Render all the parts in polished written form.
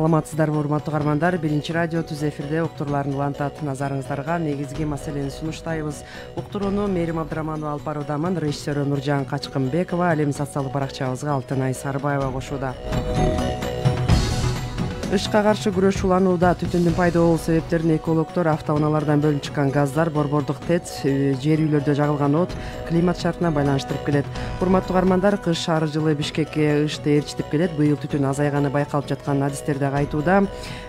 Саламатсыздарбы урматтуу угармандар, Биринчи радио түз эфирде уктурууларын улантат. Назарыңыздарга негизги маселени сунуштайбыз. Уктурууну Мээрим Абдыраманова алып баруудамын. Режиссеру Нуржан Качкынбекова, ал эми социалдык баракчабызга Алтынай Сарыбаева кошууда. Ышка каршы күрөш уланууда. Түтүндүн пайда болуу себептерин экологдор автоунаалардан бөлүнүп чыккан газдар, борбордук ТЭЦ, жер үйлөрдө жагылган от климат шартына байланыштырып келет. Урматтуу угармандар, кыш ар жылы Бишкекке ышты ээрчитип келет. Быйыл түтүн азайганы байкалып жаткан адистер дагы айтууда.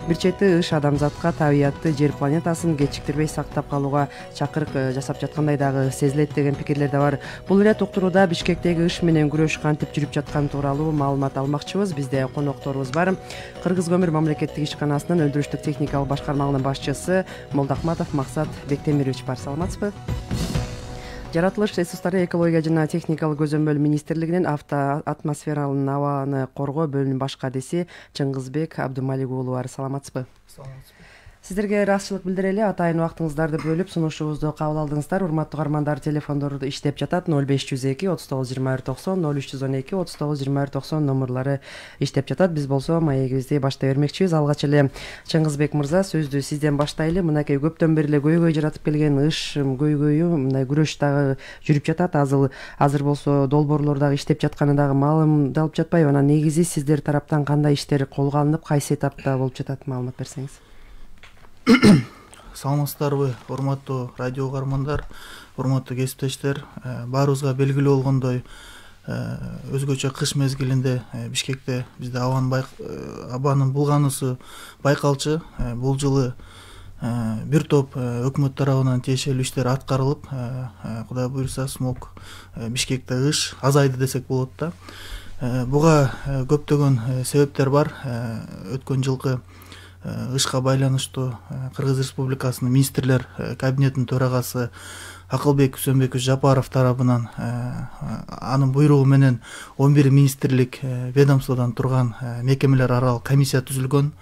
Бир чети ыш адамзатка табиятты, жер планетасын кечиктирбей сактап калууга чакырык жасап жаткандай дагы сезилет деген пикирлер да бар. Бул ирет уктурууда Бишкектеги ыш менен күрөш кантип жүрүп жатканы тууралуу маалымат алмакчыбыз. Бизде конокторубуз бар. Кыргыз көмүр мамлекеттик ишканасынын өндүрүштүк техникалык башкармалыгынын башчысы Молдахматов Максат Бектемирович бар. Саламатсызбы? Жаратылыш ресурстары экология жана техникалык көзөмөл министрлигинин атмосфералык абаны коргоо бөлүмүнүн баш кадиси Чыңгызбек Абдымалик уулу бар. Саламатсызбы? Саламатсызбы. Сиздерге ыраазычылык билдирели. Атайын убактыңыздарды бөлүп сунушубузду кабыл алдыңыздар. Урматтуу угармандар, телефондору иштеп жатат. 0502 39 21 90, 0312 39 21 90 номерлары иштеп жатат. Биз болсо маегибизди баштай бермекчибиз. Алгач эле Чыңгызбек мырза, сөздү сизден баштайлы. Мынакей көптөн бери эле көйгөй жаратып келген ыш көйгөйү, мындай күрөш дагы жүрүп жатат. Азыр болсо долбоорлор дагы иштеп жатканы дагы маалымдалып жатпайбы? Анан негизи сиздер тараптан кандай иштер колго алынып, кайсы этапта болуп жатат, маалымат берсеңиз. Саламатсыздарбы, урматтуу радио угармандар, урматтуу кесиптештер. Баарыбызга белгилүү болгондой, өзгөчө кыш мезгилинде Бишкекте бизде абанын булгануусу байкалчу. Бул жылы бир топ өкмөт тарабынан тиешелүү иштер аткарылып, Кудай буйруса смог Бишкекте ыш азайды десек болот да. Буга көптөгөн себептер бар. Өткөн жылкы ышка байланыштуу Кыргыз Республикасынын министрлер кабинетинин төрагасы Акылбек Үсөнбекович Жапаров тарабынан анын буйругу менен 11 министрлик ведомстводон турган мекемелер аралык комиссия түзүлгөн.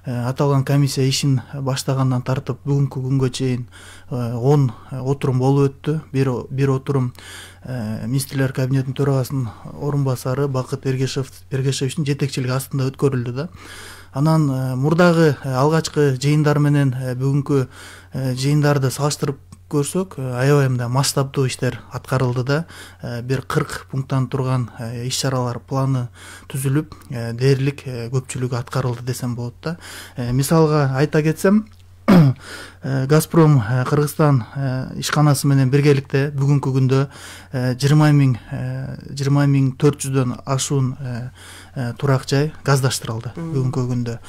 Аталган комиссия ишин баштагандан тартып бүгүнкү күнгө чейин 10 отурум болуп өттү. Бир отурум министрлер кабинетинин төрагасынын орун басары Бакыт Эргешевичтин жетекчилиги астында өткөрүлдү да. Анан мурдагы алгачкы жыйындар менен бүгүнкү жыйындарды салыштырып көрсөк, аябай мындай масштабдуу иштер аткарылды да. Бир 40 пункттан турган иш-чаралар планы түзүлүп, дээрлик көпчүлүгү аткарылды десем болот да. Мисалга айта кетсем, Газпром Кыргызстан ишканасы менен биргеликте бүгүнкү күндө 20.400дөн ашуун турак жай газдаштырылды. Бүгүнкү күндө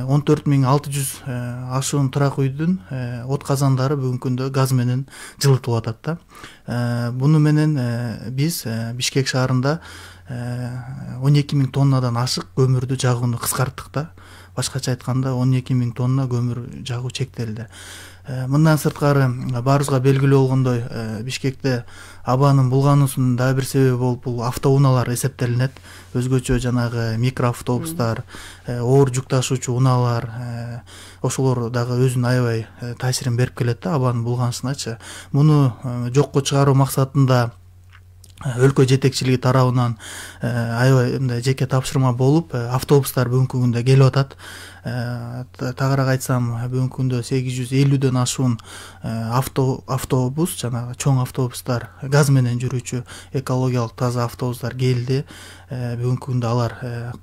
14.600 ашуун турак үйдүн от казандары бүгүнкү күндө газ менен жылытылып атат да. Буну менен биз Бишкек шаарында 12.000 тоннадан ашык көмүрдү жагууну кыскарттык да. Башкача айтканда 12.000 тонна көмүр жагуу чектелди. Мындан сырткары баарыбызга белгилүү болгондой, Бишкекте абанын булгануусунун дагы бир себеби болуп бул автоунаалар эсептелинет. Өзгөчө жанагы микроавтобустар, оор жүк ташуучу унаалар, ошолор дагы өзүнүн аябай таасирин берип келет да абанын булганышыначы. Муну жокко чыгаруу максатында өлкө жетекчилиги тарабынан аябай мындай жеке тапшырма болуп, автобустар бүгүнкү күндө келип атат. Тагыраак айтсам, бүгүнкү күндө 850дөн ашуун автобус, жанагы чоң автобустар, газ менен жүрүүчү экологиялык таза автобустар келди. Бүгүнкү күндө алар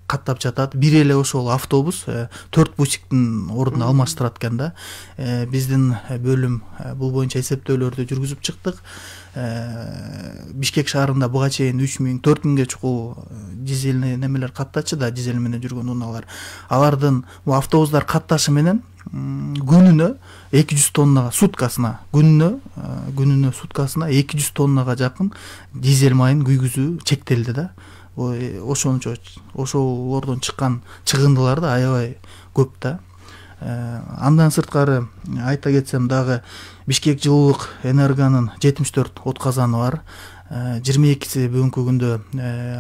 каттап жатат. Бир эле ошол автобус 4 бусиктин ордун алмаштырат экен да. Биздин бөлүм бул боюнча эсептөөлөрдү жүргүзүп чыктык. Бишкек шаарында буга чейин 3000-4000ге чукул дизельный немелер каттачы да, дизель менен жүргөн унаалар. Алардын бу автобустар катташы менен күнүнө 200 тоннага, суткасына 200 тоннага жакын дизель майын күйгүзүү чектелди да. Ошолордон чыккан чыгындылар да аябай көп да. Андан сырткары айта кетсем дагы Бишкек жылуулук энергонун 74 от казаны бар. 22 бүгүнкү күндө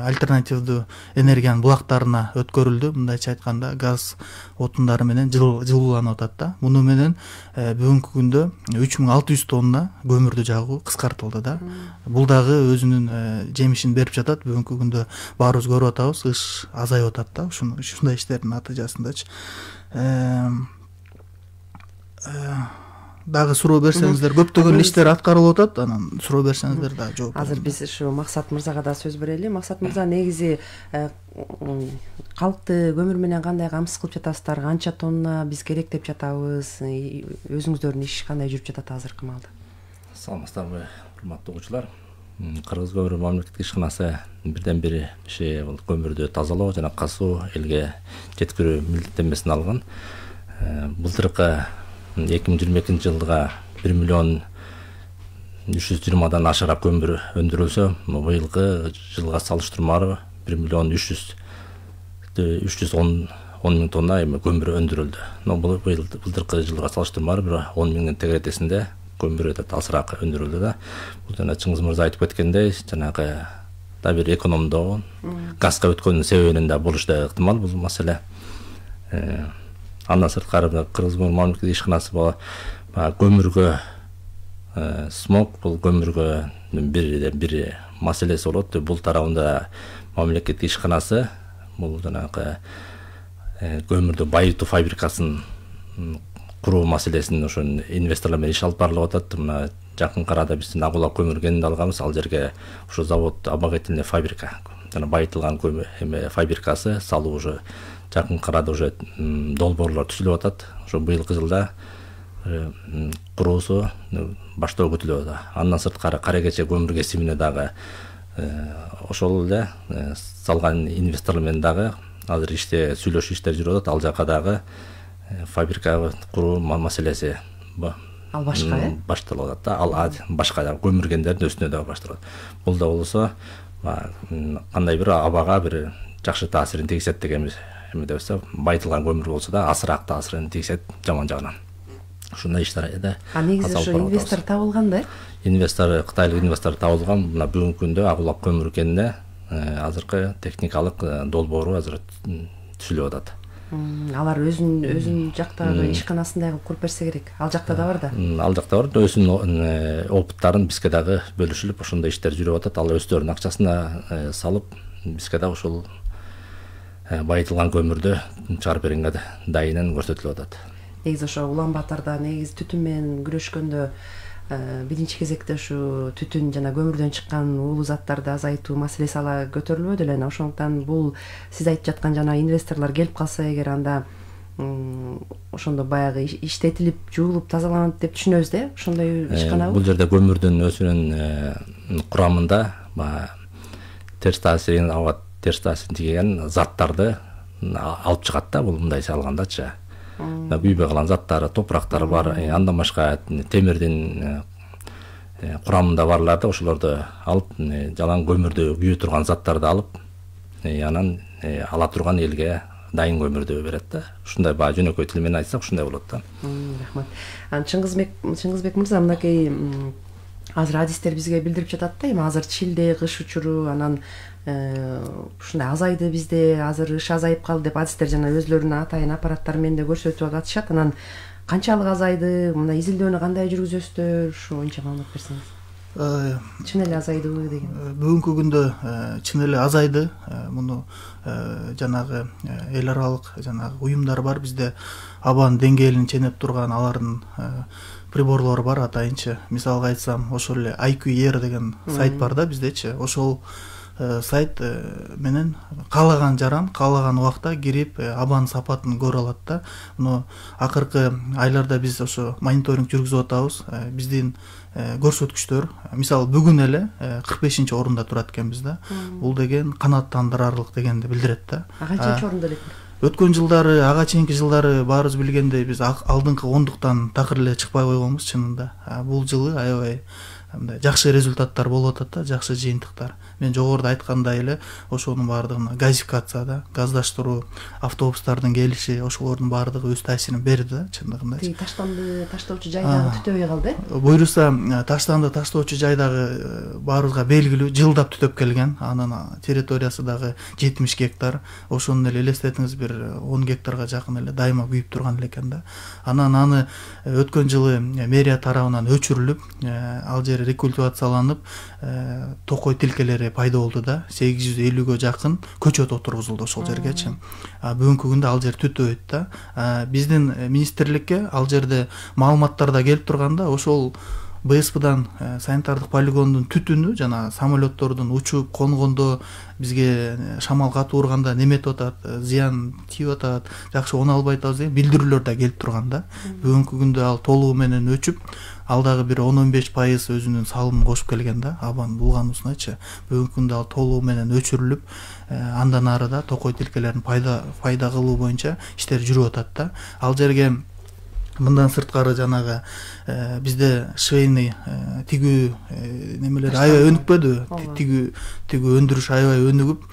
альтернативдүү энергиянын булактарына өткөрүлдү. Мындайча айтканда газ отундары менен жылууланып атат да. Муну менен бүгүнкү күндө 3600 тонна көмүрдү жагуу кыскартылды да. Бул дагы өзүнүн жемишин берип жатат. Бүгүнкү күндө баарыбыз көрүп атабыз, ыш азайып атат да. Ушундай иштердин натыйжасындачы. Дагы суроо берсеңиздер, көптөгөн иштер аткарылып атат, анан суроо берсеңиздер дагы жооп берем. Азыр биз ушу Максат мырзага да сөз берели. Максат мырза, негизи калкты көмүр менен кандай камсыз кылып жатасыздар? Канча тонна биз керек деп жатабыз? Өзүңүздөрдүн иш кандай жүрүп жатат азыркы маалда? Саламатсыздарбы, урматтуу угуучулар. Кыргыз көмүр мамлекеттик ишканасы бирден бири иши бул көмүрдү тазалоо жана касуу элге жеткирүү милдеттенмесин алган. Былтыркы 2022 жылга 1 миллион 320 ашыраак көмүр өндүрүлсө, быйылкы жылга салыштырмалуу 1 миллион 310 миң тонна көмүр өндүрүлдү. Былтыркы жылга салыштырмалуу бир 10 миңдин тегеретесинде көмүр азыраак өндүрүлдү да. Бул жана Чыңгыз мырза айтып кеткендей, жанагы да бир экономдоо, газга өткөнүн себебинен да болушу да ыктымал бул маселе. Андан сырткары Кыргыз көмүр мамлекеттик ишканасы көмүргө смог, бул көмүргө бир маселеси болот. Бул тарабында мамлекеттик ишканасы бул жанагы көмүрдү байытуу фабрикасын куруу маселесин ошо инвесторлор менен иш алып барылып атат. Мына жакынкы арада биздин Агулак көмүр кенинде алганбыз. Ал жерге ошо завод обогатительный фабрика, жана байытылган көмүр фабрикасы салуу уже жакынкы арада уже долбоорлор түзүлүп атат. Ошо быйылкы жылда куруусу баштоо күтүлүп атат. Андан сырткары Каракече көмүр кесибине дагы ошол эле салган инвесторлор менен дагы азыр иште сүйлөшүү иштери жүрүп атат. Ал жака дагы фабрика куруу маселеси ал башка башталып атат да. Ал башка көмүр кендердин өсүнө дагы башталат. Бул да болсо кандай бир абага бир жакшы таасирин тийгизет деген эмедебиз. Байытылган көмүр болсо да азыраак таасирин тийгизет жаман жагынан. Ушундай иштерди. Негизи ошо инвестор табылган да? Инвестор, кытайлык инвестор табылган. Мына бүгүнкү күндө Агулак көмүр кенинде азыркы техникалык долбоору азыр түзүлүп атат. Алар өзүнүн жактагы ишканасындай кылып көрүп берсе керек. Ал жакта да бар да. Ал жакта бар. Өзүнүн опыттарын бизге дагы бөлүшүлүп, ошондой иштер жүрүп атат. Ал өздөрүнүн акчасына салып, бизге дагы ошол байытылган көмүрдү чыгарып беренге дайынын көрсөтүлүп атат. Негизи ошо Улан Батырда негизи түтүн менен күрөшкөндө биринчи кезекте ушу түтүн жана көмүрдөн чыккан уулуу заттарды азайтуу маселеси ала көтөрүлбөдү эле. Ошондуктан бул сиз айтып жаткан жана инвесторлор келип калса эгер, анда ошондо баягы иштетилип, жуулуп, тазаланат деп түшүнөбүз да. Ошондой ишканабы? Бул жерде көмүрдүн өзүнүн курамында терс таасирин тийген заттарды алып чыгат да. Бул мындайча алгандачы. Күйбөй калган заттары, топурактары бар. Андан башка темирдин курамында барларды, ошолорду алып, жалаң көмүрдү күйө турган заттарды алып, анан ала турган элге дайын көмүрдү берет да. Ушундай жөнөкөй тил менен айтсак ушундай болот да. Рахмат. Чыңгызбек мырза, мынакей азыр адистер бизге билдирип жатат да, эми азыр чилде кыш учуру, анан ушундай азайды бизде, азыр ыш азайып калды деп адистер жана өзлөрүнүн атайын аппараттары менен да көрсөтүп атышат. Анан канчалык азайды, мына изилдөөнү кандай жүргүзөсүздөр, ушу боюнча маалымат берсеңиз. Чын эле азайдыбы деген? Бүгүнкү күндө чын эле азайды. Муну жанагы эл аралык жанагы уюмдар бар. Бизде абанын деңгээлин ченеп турган алардын приборлору бар, атайынчы. Мисалга айтсам, ошол эле IQR деген сайт бар да биздечи. Ошол сайт менен каалаган жаран каалаган убакта кирип абанын сапатын көрө алат да. Муну акыркы айларда биз ошо мониторинг жүргүзүп атабыз. Биздин көрсөткүчтөр мисалы бүгүн эле 45-орунда турат экенбиз да. Бул деген канааттандырарлык дегенди билдирет да. Канчанчы орунда элек? Өткөн жылдары, ага чейинки жылдары баарыбыз билгендей биз алдыңкы 10-дуктан такыр эле чыкпай койгонбуз чынында. Бул жылы аябай мындай жакшы результаттар болуп атат да, жакшы жыйынтыктар. Мен жогоруда айткандай эле ошонун баардыгына газификация да, газдаштыруу, автобустардын келиши, ошолордун баардыгы өз таасирин берди да, чындыгында. Тиги таштанды таштоочу жайдагы түтөбөй калды. Буюрса таштанды таштоочу жайдагы баарыбызга белгилүү, жылдап түтөп келген. Анын территориясы дагы 70 гектар. Ошону эле элестетиңиз, бир 10 гектарга жакын эле дайыма күйүп турган эле экен да. Анан аны өткөн жылы мэрия тарабынан өчүрүлүп, ал жер рекультивацияланып, токой тилкелери пайда болду да. 850гө жакын көчөт отургузулду ошол жергечи. Бүгүнкү күндө ал жер түтөйт да. Биздин министрликке ал жерде маалыматтар да келип турганда, ошол БСПдан санитардык полигондун түтүнү жана самолеттордун учуп конгондо бизге шамал катып урганда неметип атат, зыян тийип атат, жакшы оно албай атабыз деген билдирүүлөр да келип турган да. Бүгүнкү күндө ал толугу менен өчүп, ал дагы бир 10-15% өзүнүн салымын кошуп келген да, абанын булгануусуначы. Бүгүнкү күндө ал толугу менен өчүрүлүп, андан ары да токой тилкелерин пайда кылуу боюнча иштер жүрүп атат да. Ал жерге мындан сырткары жанагы бизде швейный тигүү немелер аябай өнүкпөдү, тигүү өндүрүш аябай өнүгүп,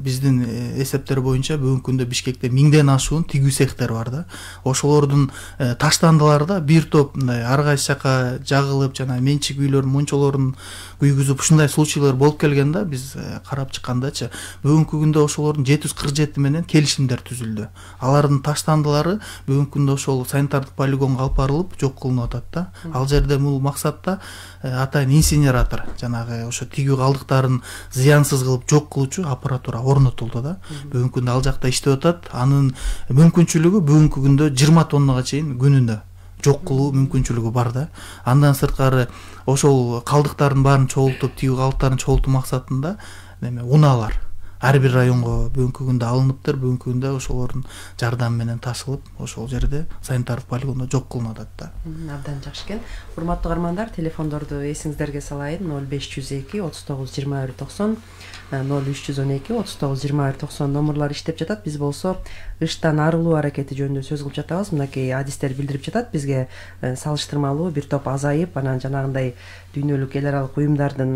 биздин эсептер боюнча бүгүнкү күндө Бишкекте 1000ден ашуун тигүү цехтер бар да. Ошолордун таштандылары бир топ мындай ар кайсы жака жагылып, жана менчик үйлөрдүн мунчолорун күйгүзүп, ушундай случайлар болуп келген да. Биз карап чыккандачы, бүгүнкү күндө ошолордун 747 менен келишимдер түзүлдү. Алардын таштандылары бүгүнкү күндө ошол санитардык полигонго алып барылып, жок кылынып атат да. Ал жерде бул максатта атайын инсинератор, жанагы ошо тигүү калдыктарын зыянсыз кылып жок кылуучу аппаратура орнотулду да. Бүгүнкү күндө ал жакта иштеп атат. Анын мүмкүнчүлүгү бүгүнкү күндө 20 тоннага чейин күнүнө жок кылуу мүмкүнчүлүгү бар да. Андан сырткары ошол калдыктардын баарын чогултуп, тигүү калдыктарын чогултуу максатында унаалар ар бир районго бүгүнкү күндө алыныптыр. Бүгүнкү күндө ошолордун жардамы менен ташылып, ошол жерде санитардык полигондо жок кылынып атат да. Абдан жакшы экен. Урматтуу каармандар, телефондорду эсиңиздерге салайын: 0502 39 21 90, 0312 39 21 90 номерлар иштеп жатат. Биз болсо ыштан арылуу аракети жөнүндө сөз кылып жатабыз. Мынакей адистер билдирип жатат бизге, салыштырмалуу бир топ азайып, анан жанагындай дүйнөлүк эл аралык уюмдардын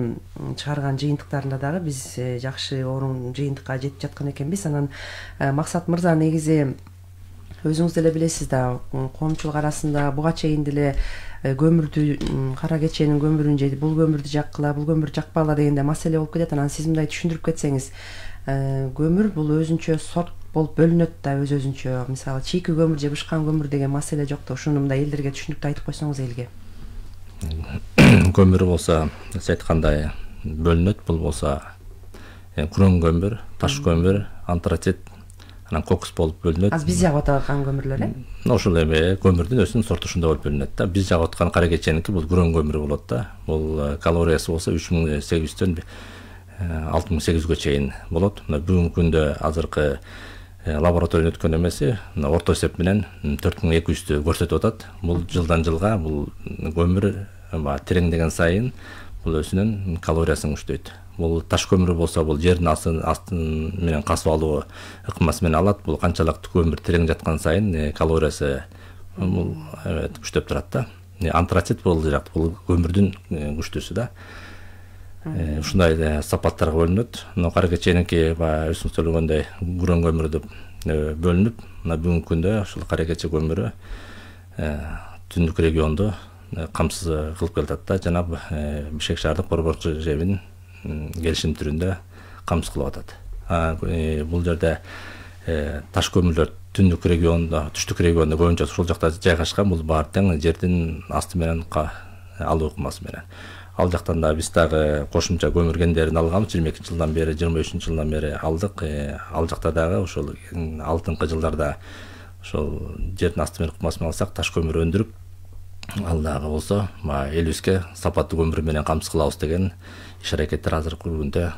чыгарган жыйынтыктарында дагы биз жакшы орун жыйынтыкка жетип жаткан экенбиз. Анан Максат мырза, негизи өзүңүз деле билесиз да, коомчулук арасында буга чейин деле көмүрдү, кара кеченин көмүрүн же бул көмүрдү жаккыла, бул көмүрдү жакпагыла дегенде маселе болуп кетет. Анан сиз мындай түшүндүрүп кетсеңиз, көмүр бул өзүнчө сорт болуп бөлүнөт да, өзүнчө. Мисалы чийки көмүр же бышкан көмүр деген маселе жок да. Ушуну мындай элдерге түшүнүктүү айтып койсоңуз элге. Көмүр болсо сиз айткандай бөлүнөт. Бул болсо күрөң көмүр, таш көмүр, антрацит, анан кокс болуп бөлүнөт. Биз жагып аткан көмүрлөр ошол эме көмүрдүн өзүнүн сорту ушундай болуп бөлүнөт да. Биз жагып аткан кара кеченики бул күрөң көмүрү болот да. Бул калориясы болсо 3800дөн 6800гө чейин болот. Мына бүгүнкү күндө азыркы лабораториядан өткөн эмеси орто эсеп менен 4200дү көрсөтүп атат. Бул жылдан жылга бул көмүр тереңдеген сайын бул өзүнүн калориясын күчтөйт. Бул таш көмүрү болсо бул жердин астын менен касып алуу ыкмасы менен алат. Бул канчалык көмүр терең жаткан сайын калориясы бул күчтөп турат да. Антрацит бул көмүрдүн күчтүүсү да. Ушундай сапаттарга бөлүнөт. Кара кеченики өзүңүз сөйлөгөндөй күрөң көмүрү деп бөлүнүп, мына бүгүнкү күндө ушул кара кече көмүрү түндүк регионду камсыз кылып келатат да. Жана Бишкек шаардык борборчу жебин келишим түрүндө камсыз кылып атат. Бул жерде таш көмүрлөр түндүк региондо, түштүк региондо көбүнчө ушул жакта жайгашкан. Бул баары тең жердин асты менен алуу ыкмасы менен. Ал жактан да биз дагы кошумча көмүр кендерин алганбыз. 22-жылдан бери, 23-жылдан бери алдык. Ал жакта дагы ошол алдыңкы жылдарда ошол жердин асты менен ыкмасы менен алсак, таш көмүр өндүрүп, ал дагы болсо элибизге сапаттуу көмүр менен камсыз кылабыз деген иш аракеттер азыркы күндө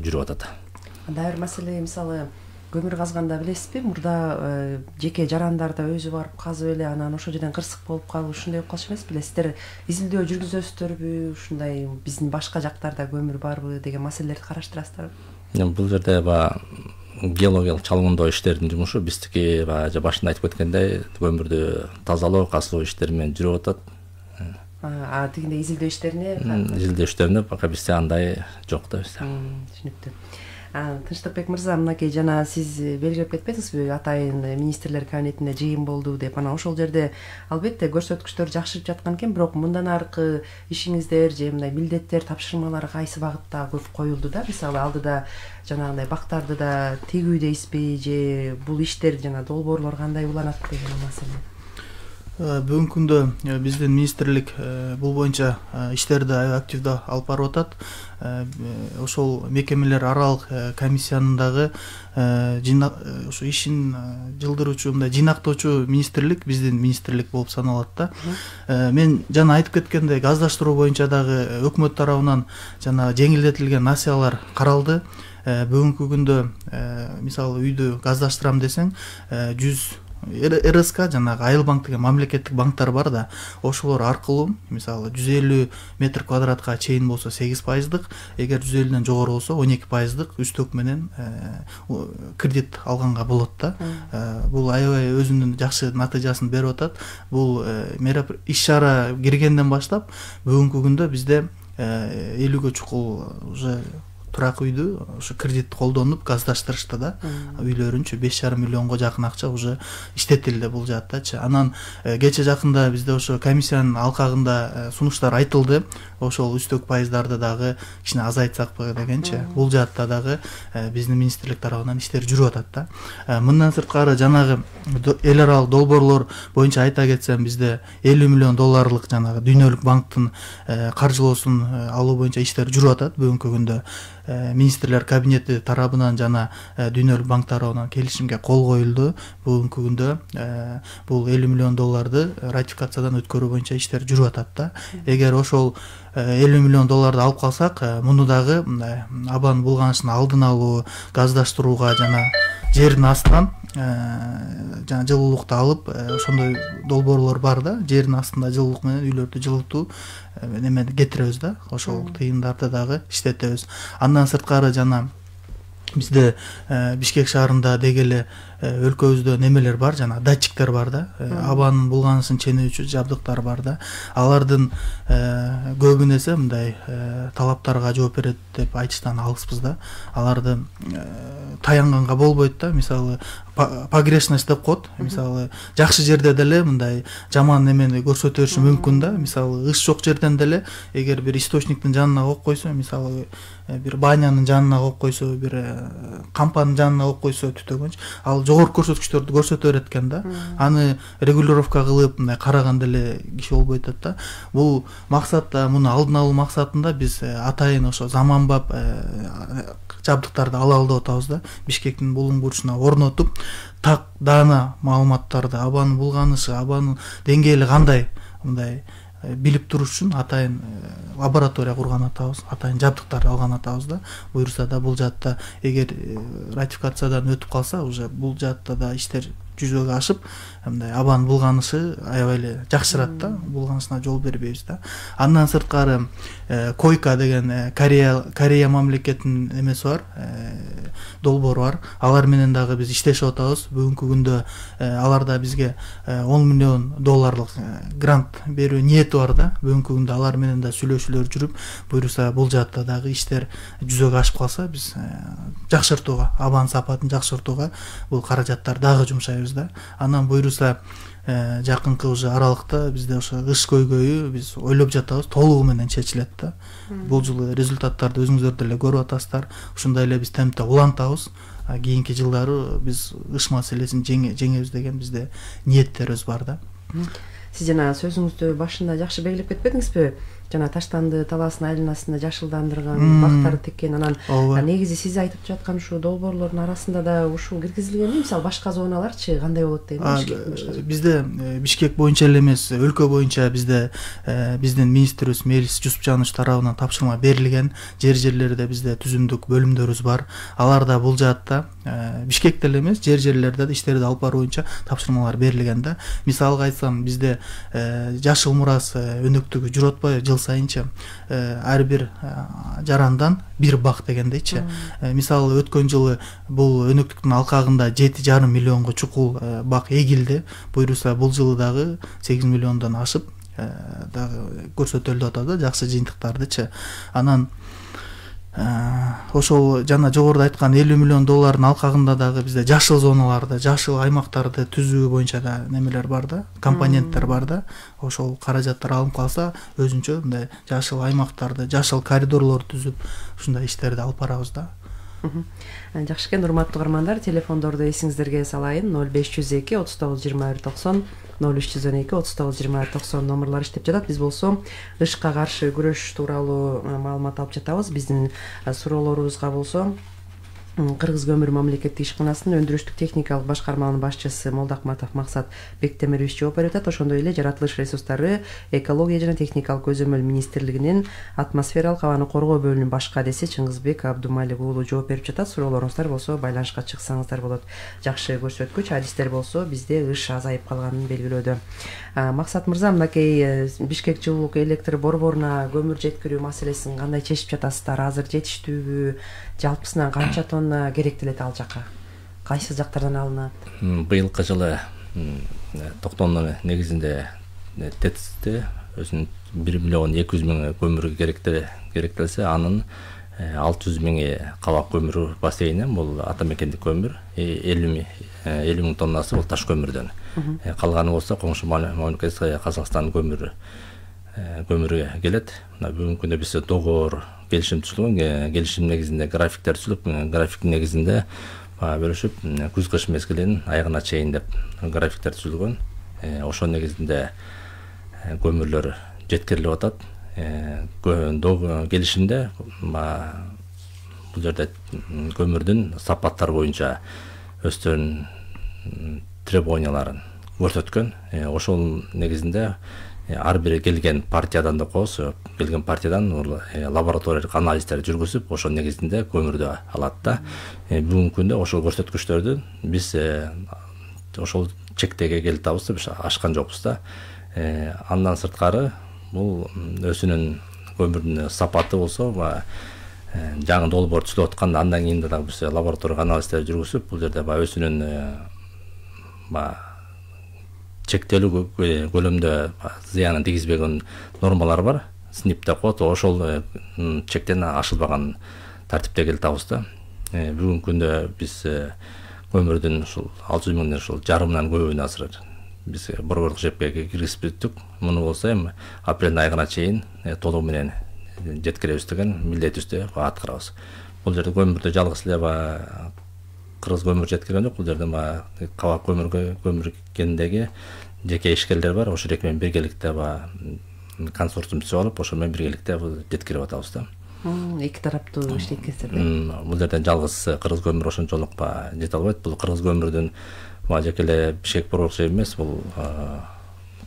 жүрүп атат. Дагы бир маселе, мисалы көмүр казганда билесизби, мурда жеке жарандарда өзү барып казып эле анан ошол жерден кырсык болуп калып, ушундай болуп калышы эмеспи? Сиздер изилдөө жүргүзөсүздөрбү? Ушундай биздин башка жактарда көмүр барбы деген маселелерди караштырасыздарбы? Бул жерде геологиялык чалгындоо иштеринин жумушу биздики башында айтып кеткендей көмүрдү тазалоо, касуу иштери менен жүрүп атат. Тигиндей изилдөө иштерине пока бизде андай жок да бизде. Түшүнүктүү. Тынчтыкбек мырза, мынакей жана сиз белгилеп кетпедиңизби, атайын министрлер кабинетинде жыйын болду деп. Ошол жерде албетте көрсөткүчтөр жакшырып жаткан экен, бирок мындан аркы ишиңиздер же мындай милдеттер, тапшырмалар кайсы багытта көп коюлду да? Мисалы алдыда жанагындай бактарды да тегүү дейсизби, же бул иштер жана долбоорлор кандай уланат деген маселе? Бүгүнкү күндө биздин министрлик бул боюнча иштерди аябай активдүү алып барып атат. Ошол мекемелер аралык комиссиянын дагы ушу ишин жылдыруучу, мындай жыйнактоочу министрлик биздин министрлик болуп саналат да. Мен жана айтып кеткендей, газдаштыруу боюнча дагы өкмөт тарабынан жана жеңилдетилген насыялар каралды. Бүгүнкү күндө мисалы үйдү газдаштырам десең 100 РСК жанагы Айыл банк деген мамлекеттик банктар бар да, ошолор аркылуу мисалы 150 метр квадратка чейин болсо 8%, эгер 150ден жогору болсо 12% үстөк менен кредит алганга болот да. Бул аябай өзүнүн жакшы натыйжасын берип атат. Бул иш-чара киргенден баштап бүгүнкү күндө бизде 50ге чукул уже турак үйдү ушу кредит колдонуп газдаштырышты да. Үйлөрүнчү 5,5 миллионго жакын акча уже иштетилди бул жаттачы. Анан кече жакында бизде ошо комиссиянын алкагында сунуштар айтылды. Ошол үстөк пайыздарды дагы кичине азайтсакпы дегенчи. Бул жаатта дагы биздин министрлик тарабынан иштер жүрүп атат да. Мындан сырткары жанагы эл аралык долбоорлор боюнча айта кетсем, бизде 50 миллион долларлык жанагы дүйнөлүк банктын каржылоосун алуу боюнча иштер жүрүп атат. Бүгүнкү күндө министрлер кабинети тарабынан жана дүйнөлүк банк тарабынан келишимге кол коюлду. Бүгүнкү күндө бул 50 миллион долларды ратификациядан өткөрүү боюнча иштер жүрүп атат да. Эгер ошол 50 миллион долларды алып калсак, муну дагы абан булганышын алдын алуу, газдаштырууга жана жердин астынан жана жылуулукту алып, ошондой долбоорлор бар да. Жердин астында жылуулук менен үйлөрдү жылытуу немени кетиребиз да. Ошол тыйындарды дагы иштетебиз. Андан сырткары жана бизде Бишкек шаарында дегеле өлкөбүздө немелер бар, жана датчиктер бар да. Абанын булганысын ченөөчү жабдыктар бар да. Алардын көбүн эсе мындай талаптарга жооп берет деп айтыштан алыспыз да. Аларды таянганга болбойт да. Мисалы погрешность деп коет. Мисалы жакшы жерде деле мындай жаман немени көрсөтө бериши мүмкүн да. Мисалы ыш жок жерден деле эгер бир источниктин жанына коюп койсо, мисалы бир банянын жанына коюп койсо, бир кампанын жанына коюп койсо түтөгөнчү, ал жогорку көрсөткүчтөрдү көрсөтө берет экен да. Аны регулировка кылып мындай караган деле киши болбой атат да. Бул максатта, муну алдын алуу максатында биз атайын ошо заманбап жабдыктарды алалы деп атабыз да. Бишкектин булуң бурчуна орнотуп, так даана маалыматтарды, абанын булганышы, абанын деңгээли кандай мындай билип туруш үчүн атайын лаборатория курган атабыз, атайын жабдыктарды алган атабыз да. Буюрса да бул жаатта эгер ратификациядан өтүп калса, уже бул жаатта да иштер жүзөгө ашып, мындай абанын булганышы аябай эле жакшырат да. Булганышына жол бербейбиз да. Андан сырткары койка деген Корея мамлекетинин эмеси бар, долбоору бар. Алар менен дагы биз иштешип атабыз. Бүгүнкү күндө алар да бизге 10 миллион долларлык грант берүү ниети бар да. Бүгүнкү күндө алар менен да сүйлөшүүлөр жүрүп, буюрса бул жаатта дагы иштер жүзөгө ашып калса, биз жакшыртууга, абанын сапатын жакшыртууга бул каражаттар дагы жумшайбыз да. Анан буюрса жакынкы уже аралыкта бизде ошо кыш көйгөйү биз ойлоп жатабыз, толугу менен чечилет да. Бул жылы результаттарды өзүңүздөр деле көрүп атасыздар. Ушундай эле биз темпте улантабыз. Кийинки жылдары биз кыш маселесин жеңебиз деген бизде ниеттерибиз бар да. Сиз жана сөзүңүздү башында жакшы белгилеп кетпедиңизби? Жана Таштанды талаасынын айланасында жашылдандырган бактарды теккен, анан негизи сиз айтып жаткан ушул долбоорлордун арасында да ушул киргизилгенби? Мисалы башка зоналарчы кандай болот дейм? Бизде Бишкек боюнча эле эмес, өлкө боюнча бизде биздин министрибиз Мелис Жусупжанович тарабынан тапшырма берилген. Жерлерде бизде түзүмдүк бөлүмдөрүбүз бар. Аларда бул жаатта Бишкекте эле эмес, жерлерде да иштерди алып баруу боюнча тапшырмалар берилген да. Мисалга айтсам, бизде жашыл мурас өнөктүгү жүрүп атпайбы? Жыл сайынча ар бир жарандан бир бак дегендейчи. Мисалы өткөн жылы бул өнөктүктүн алкагында 7,5 миллионго чукул бак эгилди. Буюрса бул жылы дагы 8 миллиондон ашып дагы көрсөтүлүп атат да, жакшы жыйынтыктардычы. Анан ошол жана жогоруда айткан $50 миллион алкагында дагы бизде жашыл зоналарды, жашыл аймактарды түзүү боюнча да немелер бар да, компоненттер бар да. Ошол каражаттар алынып калса, өзүнчө мындай жашыл аймактарды, жашыл коридорлорду түзүп, ушундай иштерди алып барабыз да. Жакшы экен, урматтуу угармандар, телефондорду эсиңиздерге салайын. 0502 39 21 90, 0312 39 21 90 номерлар иштеп жатат. Биз болсо ышка каршы күрөш тууралуу маалымат алып жатабыз. Биздин суроолорубузга болсо Кыргыз көмүр мамлекеттик ишканасынын өндүрүштүк техникалык башкарманын башчысы Молдахматов Максат Бектемирович жооп берип атат. Ошондой эле жаратылыш ресурстары, экология жана техникалык көзөмөл министрлигинин атмосфералык абаны коргоо бөлүмүнүн башка адеси Чыңгызбек Абдумалик уулу жооп берип жатат. Суроолоруңуздар болсо байланышка чыксаңыздар болот. Жакшы көрсөткүч, адистер болсо бизде ыш азайып калганын белгилөөдө. Максат мырза, мынакей Бишкек жылуулук электр борборуна көмүр жеткирүү маселесин кандай чечип жатасыздар? Азыр жетиштүүбү? Жалпысынан канча тонна керектелет ал жака? Кайсы жактардан алынат? Быйылкы жылы токтоонун негизинде ТЭЦте өзүнүн 1 миллион 200 миң көмүр керектелсе, анын 600 миңи кабак көмүрү бассейни, бул ата мекендик көмүр, 50 миң тоннасы бул таш көмүрдөн. Калганы болсо коңшу мамлекет Казакстан көмүрү келет. Бүгүнкү күндө биз доогор келишим түзүлгөн, келишим негизинде графиктер түзүлүп, графиктин негизинде бөлүшүп, күз-кыш мезгилинин аягына чейин деп графиктер түзүлгөн. Ошол негизинде көмүрлөр жеткирилип атат. Келишимде бул жерде көмүрдүн сапаттары боюнча өздөрүнүн требованияларын көрсөткөн. Ошол негизинде ар бир келген партиядан да коосу, келген партиядан лабораториялык анализдер жүргүзүп, ошол негизинде көмүрдү алат да. Бүгүнкү күндө ошол көрсөткүчтөрдү биз ошол чектеге келип атабыз, биз ашкан жокпуз да. Андан сырткары бул өзүнүн көмүрдүн сапаты болсо, жаңы долбоор түзүлүп атканда, андан кийин дагы биз лабораториялык анализдер жүргүзүп, бул жерде өзүнүн чектелүү көлөмдө зыянын тийгизбеген нормалар бар. СНИП деп коет, ошол чектен ашылбаган тартипте келип атабыз да. Бүгүнкү күндө биз көмүрдүн ушул 600 миңден ушул жарымынан көбүн азыр биз борборлук жепке киргизип бүттүк. Муну болсо эми апрелдин айына чейин толугу менен жеткиребиз деген милдетибизди аткарабыз. Бул жерде көмүрдү жалгыз эле Кыргыз көмүр жеткирген жок. Бул жерде кабак көмүргендеги жеке ишкерлер бар. Ошол эки менен биргеликте консорциум түзүп алып, ошол менен биргеликте жеткирип атабыз да. Эки тараптуу иштейт. Бул жерден жалгыз Кыргыз көмүр ошончолук жете албайт. Бул Кыргыз көмүрдүн жеке эле Бишкек борборлук эмес, бул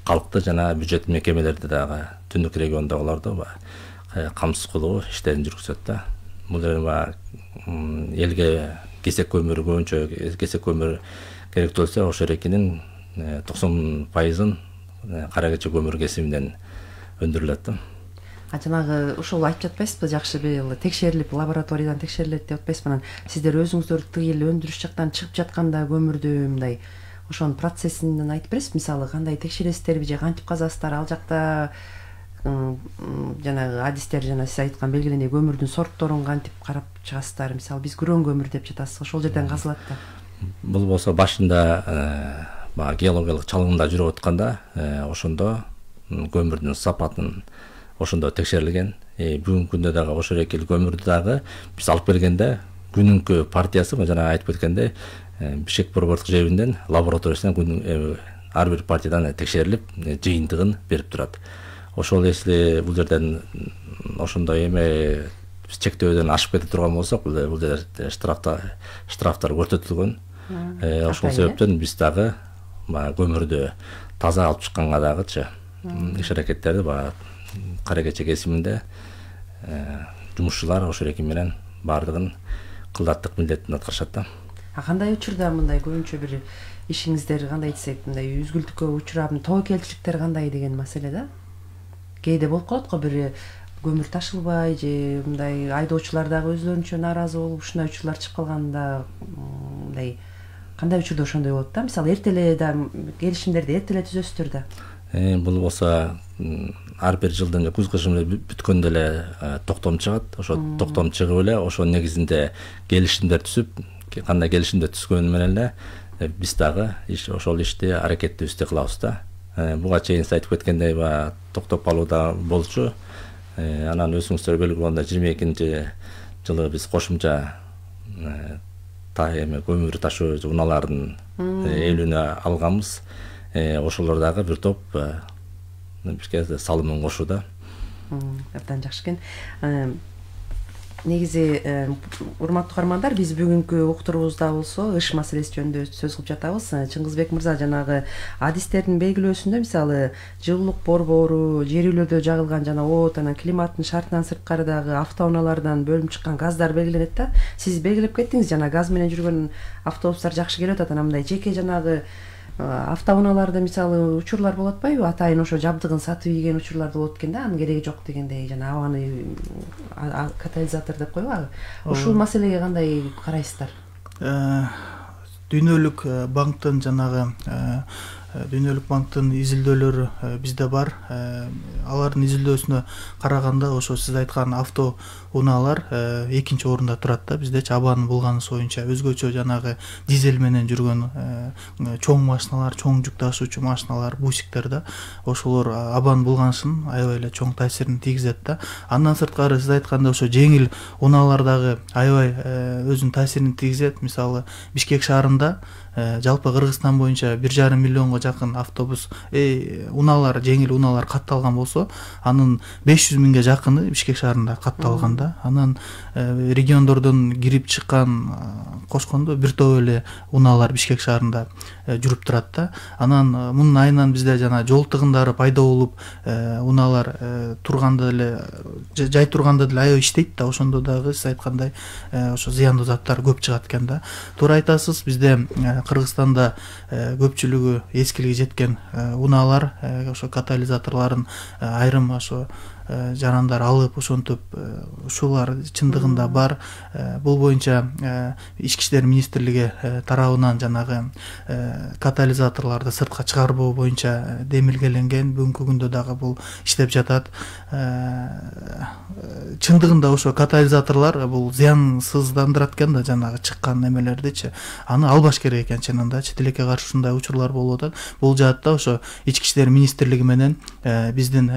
калкты жана бюджет мекемелерди дагы түндүк региондогуларды камсыз кылуу иштерин жүргүзөт да. Бул жерде элге кесек көмүрү көбүнчө кесек көмүр керектүү болсо, ошол экинин 90%-ын кара кече көмүр кесибинен өндүрүлөт да. Жанагы ошол айтып жатпайсызбы, жакшы быйыл текшерилип, лабораториядан текшерилет деп атпайсызбы? Анан сиздер өзүңүздөр тыйыл өндүрүш жактан чыгып жатканда көмүрдү мындай ошонун процессинен айтып бересизби? Мисалы, кандай текшересиздерби же кантип казасыздар? Ал жакта жанагы адистер жана сиз айткан белгиленген көмүрдүн сортторун кантип карап чыгасыздар? Мисалы, биз күрөң көмүр деп жатасыз, ошол жерден казылат да. Бул болсо башында геологиялык чалымда жүрүп атканда, ошондо көмүрдүн сапатын ошондо текшерилген. Бүгүнкү күндө дагы ошол экил көмүрдү дагы биз алып келгенде күнүнкү партиясы, жана айтып кеткендей, Бишкек борборлук жебинен лабораториясынан ар бир партиядан текшерилип, жыйынтыгын берип турат. Ошол если бул жерден ошондой эме чектөөдөн ашып кете турган болсок, бул жерде штрафтар көрсөтүлгөн. Ошол себептен биз дагы көмүрдү таза алып чыкканга дагычы иш аракеттерди кара кече кесиминде жумушчулар ошол эки менен баардыгын кылдаттык милдетин аткарышат да. Кандай учурда мындай көбүнчө бир ишиңиздер кандай десек, мындай үзгүлтүккө учурап, тобокелчиликтер кандай деген маселе да? Кээде болуп калат го, бир көмүр ташылбай же мындай айдоочулар дагы өзлөрүнчө нааразы болуп, ушундай учурлар чыгып калганда, мындай кандай учурда ошондой болот да? Мисалы, эртеле да келишимдерди эртеле түзөсүздөр да. Бул болсо ар бир жылдын күз кышым бүткөндө эле токтом чыгат. Ошо токтом чыгып эле ошо негизинде келишимдер түзүп, кандай келишимдер түзгөнү менен эле биз дагы ошол ишти аракеттүүбүздү кылабыз да. Буга чейин сиз айтып кеткендей токтоп калууда болчу. Анан өзүңүздөр белгилегендей 22 жылы биз кошумча көмүр ташуу унаалардын ээлүүнө алганбыз. Ошолор дагы бир топ бизге салымын кошууда. Абдан жакшы экен. Негизи урматтуу каармандар, биз бүгүнкү уктуруубузда болсо ыш маселеси жөнүндө сөз кылып жатабыз. Чыңгызбек мырза жанагы адистердин белгилөөсүндө мисалы жылуулук борбору, жер үйлөрдө жагылган жана от, анан климаттын шартынан сырткары дагы автоунаалардан бөлүнүп чыккан газдар белгиленет да. Сиз белгилеп кеттиңиз, жана газ менен жүргөн автобустар жакшы келип атат. Анан мындай жеке жанагы автоунааларда мисалы учурлар болот атпайбы? Атайын ошо жабдыгын сатып ийген учурлар болот экен да, анын кереги жок дегендей, жана абаны катализатор деп койбу? Ушул маселеге кандай карайсыздар? Дүйнөлүк банктын жанагы Дүйнөлүк банктын изилдөөлөрү бизде бар. Алардын изилдөөсүнө караганда ошо сиз айткан автоунаалар экинчи орунда турат да. Биздечи абанын булганысы боюнча өзгөчө жанагы дизель менен жүргөн чоң машиналар, чоң жүк ташуучу машиналар, бусиктер да. Ошолор абанын булганышын аябай эле чоң таасирин тийгизет да. Андан сырткары сиз айткандай ошо жеңил унаалар дагы аябай өзүнүн таасирин тийгизет. Мисалы Бишкек шаарында жалпы Кыргызстан боюнча 1,5 миллионго жакын автобус унаалар, жеңил унаалар катталган болсо, анын 500 миңге жакыны Бишкек шаарында катталган да. Анан региондордон кирип чыккан кошкондо бир топ эле унаалар Бишкек шаарында жүрүп турат да. Анан мунун айынан бизде жана жол тыгындары пайда болуп, унаалар турганда эле, жай турганда деле аябай иштейт да. Ошондо дагы сиз айткандай ошо зыяндуу заттар көп чыгат экен да. Туура айтасыз, бизде Кыргызстанда көпчүлүгү эскилиги жеткен унаалар, ошо катализаторлорун айрым ошо жарандар алып, ошентип ушулар чындыгында бар. Бул боюнча Ички иштер министрлиги тарабынан жанагы катализаторлорду сыртка чыгарбоо боюнча демилгеленген. Бүгүнкү күндө дагы бул иштеп жатат. Чындыгында ошо катализаторлор бул зыянсыздандырат экен да, жанагы чыккан немелердичи. Аны албаш керек экен чынында. Чет элекке каршы ушундай учурлар болуп атат. Бул жаатта ошо Ички иштер министрлиги менен биздин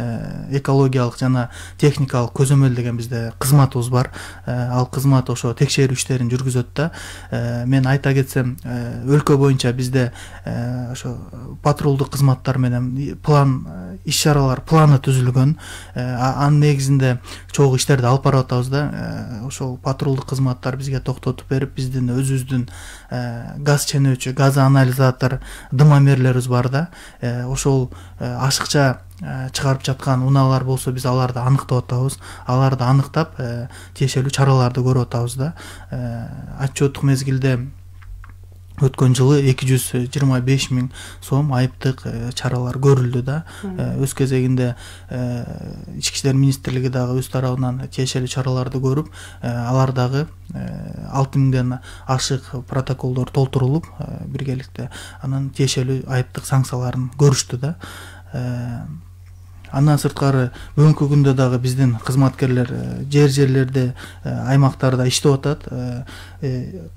экологиялык жана техникалык көзөмөл деген бизде кызматыбыз бар. Ал кызмат ошо текшерүү иштерин жүргүзөт да. Мен айта кетсем, өлкө боюнча бизде ошо патрулдук кызматтар менен план, иш-чаралар планы түзүлгөн. Анын негизинде чогуу иштерди алып барып атабыз да. Ошол патрулдук кызматтар бизге токтотуп берип, биздин өзүбүздүн газ ченөөчү, газ анализатор, дымомерлерибиз бар да. Ошол ашыкча чыгарып жаткан унаалар болсо, биз аларды аныктап атабыз. Аларды аныктап, тиешелүү чараларды көрүп атабыз да. Отчеттук мезгилде өткөн жылы 225 миң сом айыптык чаралар көрүлдү да. Өз кезегинде Ички иштер министрлиги дагы өз тарабынан тиешелүү чараларды көрүп, алар дагы 6 миңден ашык протоколдор толтурулуп, биргеликте анан тиешелүү айыптык санкцияларын көрүштү да. Андан сырткары бүгүнкү күндө дагы биздин кызматкерлер жерлерде, аймактарда иштеп атат.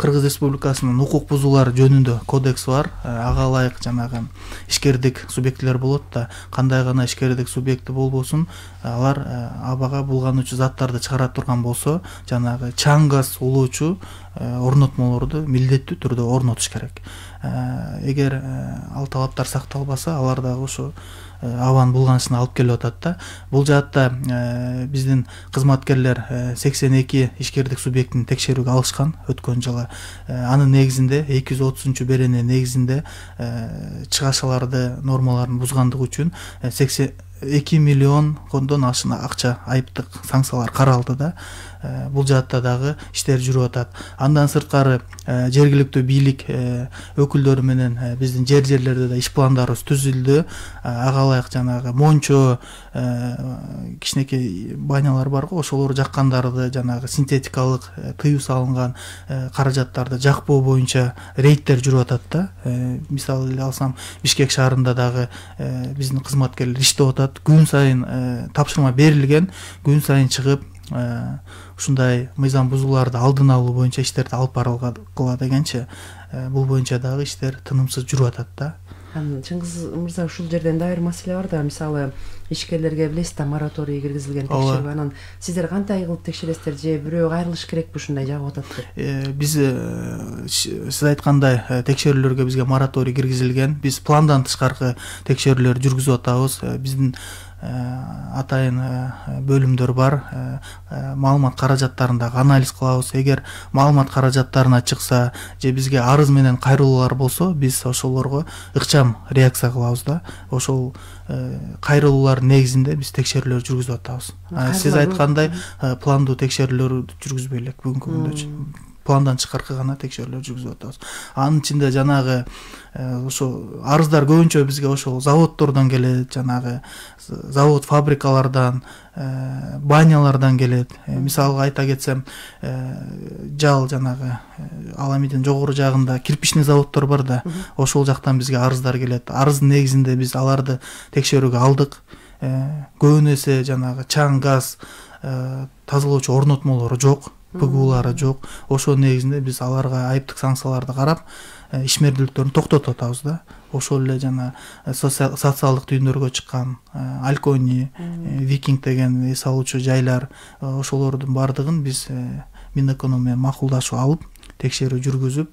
Кыргыз Республикасынын укук бузуулар жөнүндө кодекс бар. Ага ылайык жанагы ишкердик субъектилер болот да. Кандай гана ишкердик субъекти болбосун, алар абага булгануучу заттарды чыгара турган болсо, жанагы чаң газ улоочу орнотмолорду милдеттүү түрдө орнотуш керек. Эгер ал талаптар сакталбаса, алар дагы ошо абанын булганышына алып келип атат да. Бул жаатта биздин кызматкерлер 82 ишкердик субъектини текшерүүгө алышкан өткөн жылы. Анын негизинде 230 берене негизинде чыгашаларды, нормаларын бузгандыгы үчүн 2 миллиондон ашык акча айыптык санкциялар каралды да. бул жаатта дагы иштер жүрүп атат. Андан сырткары жергиликтүү бийлик өкүлдөрү менен биздин жерлерде да иш пландарыбыз түзүлдү. Ага ылайык жанагы Мончо кичинекей банялар барго, ошолор жаккандарды жанагы синтетикалык тыюу салынган каражаттарды жакпоо боюнча рейдтер жүрүп атат да. Мисалы эле алсам, Бишкек шаарында дагы биздин кызматкерлер иштеп атат. Күн сайын тапшырма берилген, күн сайын чыгып ушундай мыйзам бузууларды алдын алуу боюнча иштерди алып барылгыла дегенче бул боюнча дагы иштер тынымсыз жүрүп атат да. Чыңгыз мырза, ушул жерден дагы бир маселе бар да, мисалы ишкерлерге билесиз да мораторий киргизилген текшерүү. Анан сиздер кандай кылып текшересиздер, же бирөө кайрылыш керекпи ушундай жагып атат деп? Биз сиз айткандай текшерүүлөргө бизге мораторий киргизилген. Биз пландан тышкаркы текшерүүлөр жүргүзүп атабыз. Биздин атайын бөлүмдөр бар. Маалымат каражаттарындагы анализ кылабыз. Эгер маалымат каражаттарына чыкса же бизге арыз менен кайрылуулар болсо, биз ошолорго ыкчам реакция кылабыз да. Ошол кайрылуулар негизинде биз текшерүүлөр жүргүзүп атабыз. Сиз айткандай пландуу текшерүүлөр жүргүзбөй элек бүгүнкү күндө. Пландан тышкаркы гана текшерүүлөр жүргүзүп атабыз. Анын ичинде жанагы ошо арыздар көбүнчө бизге ошол заводдордон келет, жанагы завод фабрикалардан, банялардан келет. Мисалга айта кетсем, жал жанагы Аламидин жогору жагында кирпичный заводдор бар да, ошол жактан бизге арыздар келет. Арыздын негизинде биз аларды текшерүүгө алдык. Көбүн эсе жанагы чаң газ тазалоочу орнотмолору жок, быгуулары жок. Ошол негизинде биз аларга айыптык санкцияларды карап, ишмердүүлүктөрүн токтотуп атабыз да. Ошол эле жана социалдык түйүндөргө чыккан Алькони, Викинг деген эс алуучу жайлар, ошолордун бардыгын биз Минэконом менен макулдашып алып, текшерүү жүргүзүп,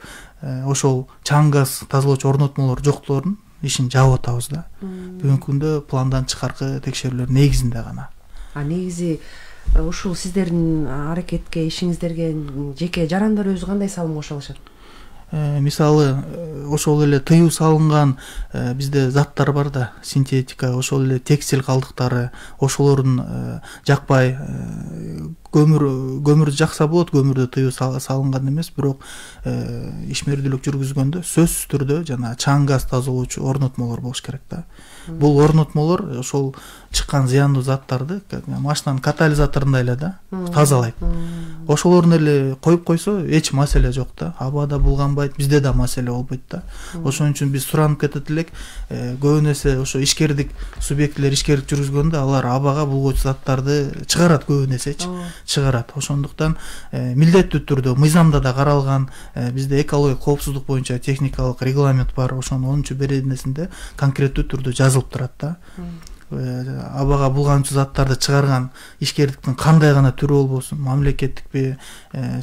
ошол чаң газ тазалоочу орнотмолор жоктордун ишин жаап атабыз да. Бүгүнкү күндө пландан тышкаркы текшерүүлөр негизинде гана. Негизи ушул сиздердин аракетке, ишиңиздерге жеке жарандар өзү кандай салым кошо алышат? Мисалы ошол эле тыюу салынган бизде заттар бар да, синтетика, ошол эле текстиль калдыктары, ошолордун жакпай көмүр жакса болот, көмүрдө тыюу салынган эмес, бирок ишмердүүлүк жүргүзгөндө сөзсүз түрдө жана чаң газ тазалоочу орнотмолор болуш керек да. Бул орнотмолор ошол чыккан зыяндуу заттарды машинанын катализаторундай эле да тазалайт. Ошолорун эле коюп койсо эч маселе жок да. Абада булганбайт, бизде да маселе болбойт да. Ошон үчүн биз суранып кетет элек, көбүн эсе ошо ишкердик субъектилер ишкердик жүргүзгөндө алар абага булгучу заттарды чыгарат, көбүн эсечи чыгарат. Ошондуктан милдеттүү түрдө мыйзамда да каралган, бизде экология коопсуздук боюнча техникалык регламент бар. Ошонун 10 беренесинде конкреттүү түрдө жазылып турат да. Абага булганчу заттарды чыгарган ишкердиктин кандай гана түрү болбосун, мамлекеттикпи,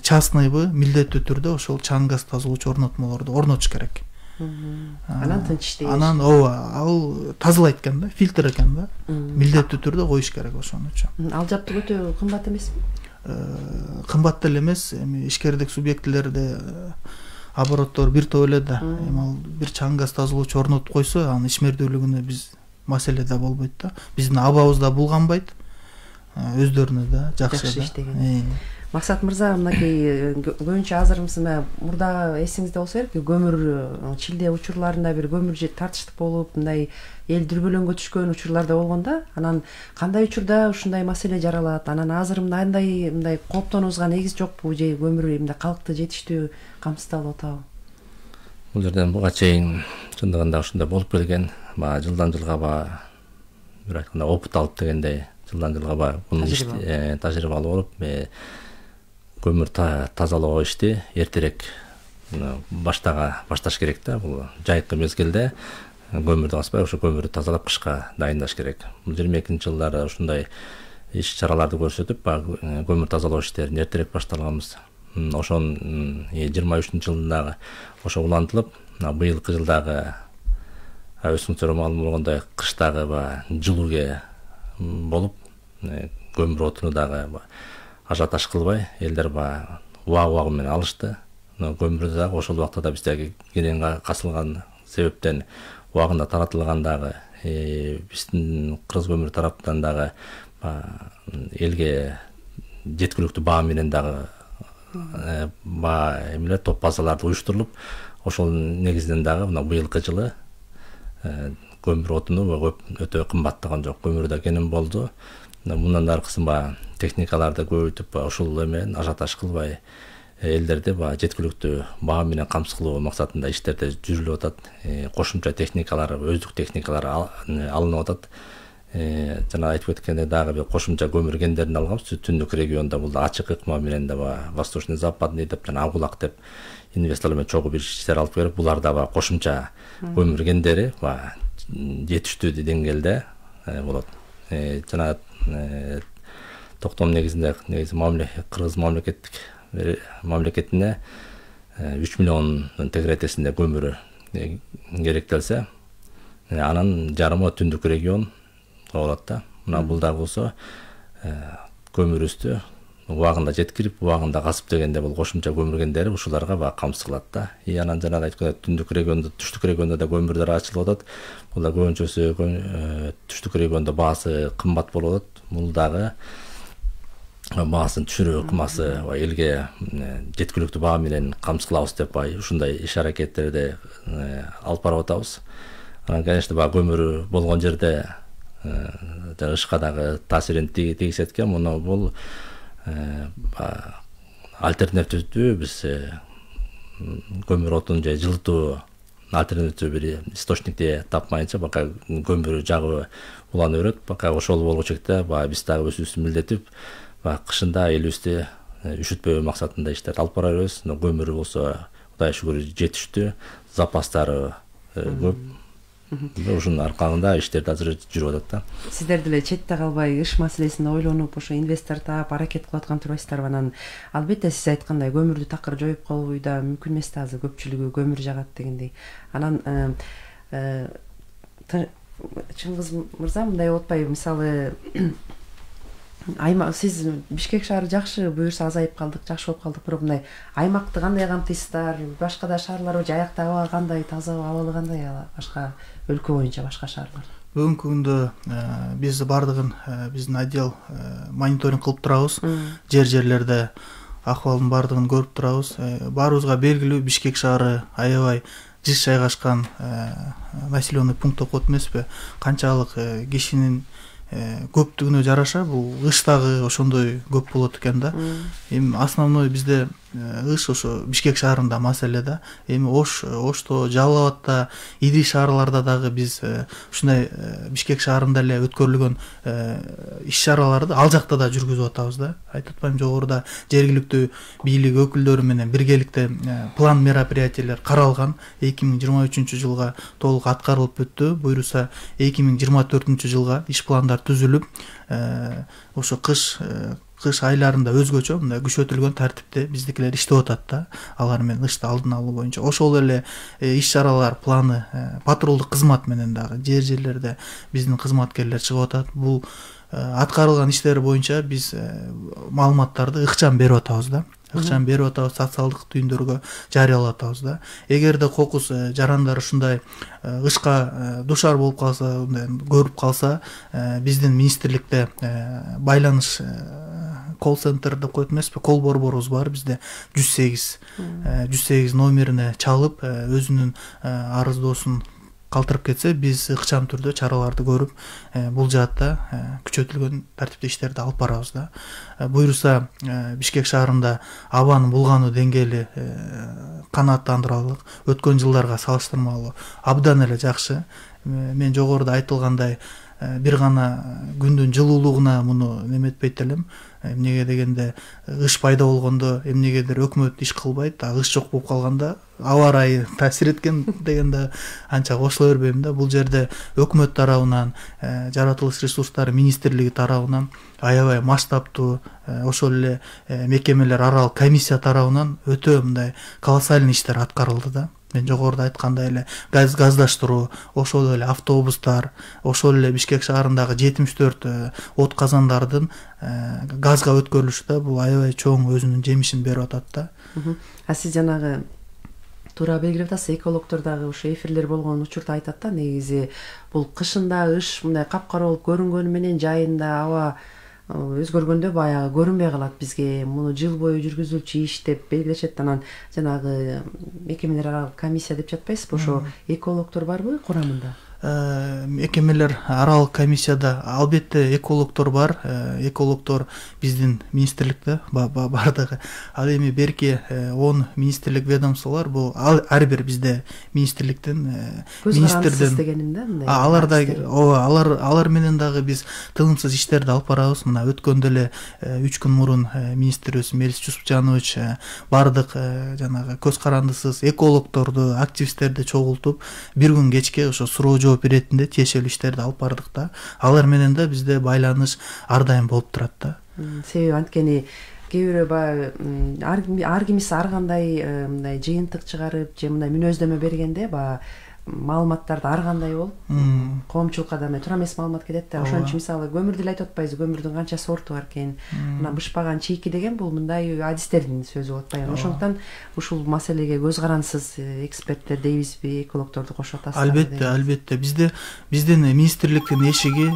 частныйбы, милдеттүү түрдө ошол чаң газ тазалоочу орнотмолорду орнотуш керек. Анан тынч иштейбиз. Анан ал тазалайт экен да, фильтр экен да. Милдеттүү түрдө коюш керек ошон үчүн. Ал жаптык өтө кымбат эмеспи? Кымбат деле эмес, эми ишкердик субъектилерде обороттор бир топ эле да. Эми ал бир чаң газ тазалоочу орнотуп койсо, анын ишмердүүлүгүнө биз маселе да болбойт да. Биздин абабыз да булганбайт. Өздөрүнө да жакшы иштеген. Максат мырза, мынакей көбүнчө азыр мурда эсиңизде болсо керек, көмүр Чилде учурларында бир көмүр тартыштык болуп, мындай эл дүрбөлөңгө түшкөн учурлар да болгон да. Анан кандай учурда ушундай маселе жаралат? Анан азыр мындай кооптонуубузга негиз жокпу, же көмүр мындай калкты жетиштүү камсыздалып атабы? Бул жерден буга чейин чындыгында ушундай болуп келген. Жылдан жылга бир айтканда опыт алып дегендей, жылдан жылга тажрыйбалуу болуп, көмүр тазалоо ишти эртерээк башташ керек да. Бул жайкы мезгилде көмүрдү аспай, ошо көмүрдү тазалап кышка дайындаш керек. Бул 22-жылдары жылдары ушундай иш чараларды көрсөтүп, көмүр тазалоо иштерин эртерээк башталганбыз. Ошон 23-жылдагы ошо улантылып, быйылкы жылдагы өсүмчүлөр маалым болгондой кыштагы жылууге болуп, көмүр отуну дагы ажиотаж кылбай, элдер убагы менен алышты. Көмүрдү дагы ошол убакта да биздеги кененге касылган себептен убагында таратылган дагы, биздин кыргыз көмүрү тараптан дагы элге жеткиликтүү баа менен дагы эмелер топ базаларды уюштурулуп, ошол негизинен дагы мына быйылкы жылы көмүр отуну өтө кымбаттаган жок, көмүр да кенен болду. Мындан аркысын техникаларды көбөйтүп, ошол эме ажиотаж кылбай элдерди жеткиликтүү баа менен камсыз кылуу максатында иштерде жүрүлүп атат. Кошумча техникалар, өздүк техникалар алынып атат. Жана айтып кеткендей дагы бир кошумча көмүр кендерин алганбыз. Түндүк регионда бул ачык ыкма менен да Восточный Западный деп жана Агулак деп инвесторлор менен чогуу бир иштер алып берип, буларда кошумча көмүр кендери жетиштүү деңгээлде болот. Жана токтом негизи Кыргыз мамлекетине 3 миллион тегеретесинде көмүр керектелсе, анын жарымы түндүк регион болот да. Мына бул дагы болсо көмүрүбүздү убагында жеткирип, убагында касып дегенде бул кошумча көмүр кендери ушуларга камсыз кылат да. Анан жанагы айткандай түндүк региондо, түштүк региондо да көмүрлөр ачылып атат. Бул да көбүнчөсү түштүк региондо баасы кымбат болуп атат. Бул дагы баасын түшүрүү ыкмасы элге жеткиликтүү баа менен камсыз кылабыз деп ушундай иш аракеттерди алып барып атабыз. Анан конечно көмүр болгон жерде ышка дагы таасирин тийгизет экен. Муну бул альтернативдүү биз көмүр отун же жылытуу альтернативдүү бир источникти тапмайынча көмүр жагып уланып берет. Ошол болгочекте биз дагы өзүбүздү милдетип, кышында элибизди үшүтпөө максатында иштерди алып бара беребиз. Көмүр болсо Кудай шүгүр жетиштүү, запастары көп. Ушунун аркасында иштерди азыр жүрүп атат да. Сиздер деле четте калбай ыш маселесин ойлонуп, ошо инвестор таап аракет кылып аткан турбайсыздарбы? Анан албетте сиз айткандай көмүрдү такыр жоюп коюу да мүмкүн эмес да, азыр көпчүлүгү көмүр жагат дегендей. Анан Чыңгыз мырза, мындай болуп атпайбы? Мисалы сиз Бишкек шаары жакшы, буюрса азайып калдык, жакшы болуп калдык, бирок мындай аймакты кандай камтыйсыздар? Башка да шаарлар жайакта аба кандай, таза абалы кандай башка өлкө боюнча башка шаарлар? Бүгүнкү күндө биз бардыгын биздин отдел мониторинг кылып турабыз. Жерлерде акыбалдын бардыгын көрүп турабыз. Баарыбызга белгилүү, Бишкек шаары аябай жыш жайгашкан населенный пункт окуп эмеспи? Канчалык кишинин көптүгүнө жараша бул ыш дагы ошондой көп болот экен да. Эми основной бизде ыш ошо Бишкек шаарында маселе да. Эми Ошто, Жалал Абадта, Идри шаарларда дагы биз ушундай Бишкек шаарында эле өткөрүлгөн иш-чараларды ал жакта да жүргүзүп атабыз да. Айтып атпайм, жогоруда жергиликтүү бийлик өкүлдөрү менен биргеликте план мероприятиялер каралган. 2023 жылга толук аткарылып өттү. Буюрса 2024 жылга иш пландар түзүлүп, ошо кыш айларында өзгөчө мындай күчөтүлгөн тартипте биздикилер иштеп атат да. Алар менен ышты алдын алуу боюнча ошол эле иш-чаралар планы патрулдук кызмат менен дагы жерлерде биздин кызматкерлер чыгып атат. Бул аткарылган иштер боюнча биз маалыматтарды ыкчам берип атабыз да. Социалдык түйүндөргө жарыялап атабыз да. Эгерде кокус жарандар ушундай ышка душар болуп калса, көрүп калса, биздин министрликте байланыш колл-центр деп коет эмеспи, кол борборубуз бар бизде. 108 номерине чалып, өзүнүн арыздоосун калтырып кетсе, биз ыкчам түрдө чараларды көрүп, бул жаатта күчөтүлгөн тартипте иштерди алып барабыз да. Буюрса Бишкек шаарында абанын булгануу деңгээли канааттандырарлык, өткөн жылдарга салыштырмалуу абдан эле жакшы. Мен жогоруда айтылгандай бир гана күндүн жылуулугуна муну неметпейт элем. Эмнеге дегенде ыш пайда болгондо эмнегедир өкмөт иш кылбайт, ыш жок болуп калганда аба ырайы таасир эткен дегенде анча кошула бербейм да. Бул жерде өкмөт тарабынан, жаратылыш ресурстары министрлиги тарабынан аябай масштабтуу, ошол эле мекемелер аралык комиссия тарабынан өтө мындай колоссальный иштер аткарылды да. Мен жогоруда айткандай эле газдаштыруу, ошол эле автобустар, ошол эле Бишкек шаарындагы 74 от казандардын газга өткөрүлүшү да бул аябай чоң өзүнүн жемишин берип атат да. Сиз жанагы туура белгилеп атасыз, экологдор дагы ошо эфирлер болгон учурда айтат да, негизи бул кышында ыш мындай капкара болуп көрүнгөнү менен жайында аба өзгөргөндө баягы көрүнбөй калат бизге. Муну жыл бою жүргүзүлчү иш деп белгилешет. Анан жанагы мекемелер аралык комиссия деп жатпайсызбы? Ошо экологдор барбы курамында? Мекемелер аралык комиссияда албетте экологдор бар. Экологдор биздин министрликте бардыгы. Ал эми берки 10 министрлик ведомстволор, бул ар бир бизде министрликтен министрден дегеним да, мындай. Алар менен дагы биз тыгымсыз иштерди алып барабыз. Мына өткөндө эле 3 күн мурун министрибиз Мелис Жусупжанович бардык жанагы көз карандысыз экологдорду, активисттерди чогултуп, бир күн кечке ошо суроо жооп иретинде тиешелүү иштерди алып бардык да. Алар менен да бизде байланыш ар дайым болуп турат да. Себеби анткени кээ бирөө баягы ар кимиси ар кандай мындай жыйынтык чыгарып же мындай мүнөздөмө бергенде баягы маалыматтарды ар кандай болуп коомчулукка да туура эмес маалымат кетет да. Ошон үчүн мисалы көмүрдү эле айтып атпайбызбы, көмүрдүн канча сорту бар экен, мына бышпаган чийки деген бул мындай адистердин сөзү болуп атпайбы. Ошондуктан ушул маселеге көз карансыз эксперттер дейбизби, экологдорду кошуп атасызбы? Албетте биздин министрликтин эшиги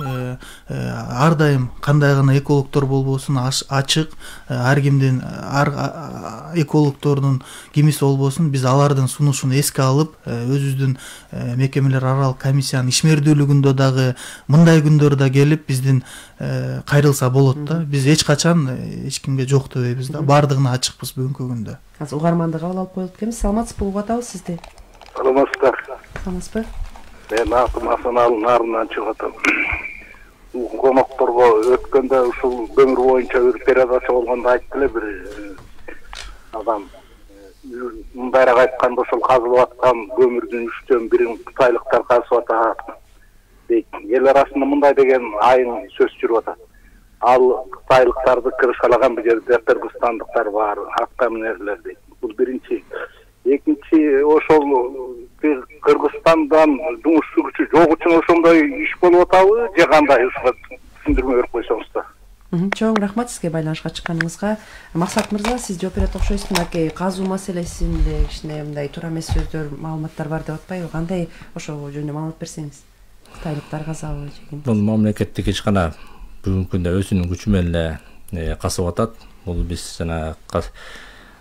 ар дайым кандай гана экологдор болбосун ачык. Ар кимдин экологдордун кимиси болбосун биз алардын сунушун эске алып, өзүбүздүн мекемелер аралык комиссиянын ишмердүүлүгүндө дагы мындай күндөрдө келип биздин кайрылса болот да. Биз эч качан эч кимге жок дебейбиз да. Бардыгына ачыкпыз бүгүнкү күндө. Азыр угарманды кабыл алып коелук экенбиз. Саламатсызбы, угуп атабыз сизди. Саламатсызбы? Мен атым Асаналы Нарынан чыгып атам. Конокторго өткөндө ушул көмүр боюнча бир передача болгондо айтты эле бир адам. Мындайраак айтканда ошол казылып аткан көмүрдүн 3/1 кытайлыктар казып атат дейт. Эл арасында мындай деген айын сөз жүрүп атат. Ал кытайлыктарды кырышалаган бир жерде кыргызстандыктар бар, автомобилдер дейт. Бул биринчи. Экинчи, ошол Кыргызстандан жумуш жүргүчү жок үчүн ошондой иш болуп атабы же кандай? Ушуга түшүндүрмө берип койсоңуздар. Чоң рахмат сизге байланышка чыкканыңызга. Максат мырза, сиз жооп берет окшойсуз. Мынакей казуу маселесинде кичине мындай туура эмес сөздөр, маалыматтар бар деп атпайбы? Кандай ошол жөнүндө маалымат берсеңиз? Кытайлыктар казабы же? Бул мамлекеттик ишкана бүгүнкү күндө өзүнүн күчү менен эле касып атат. Бул биз жана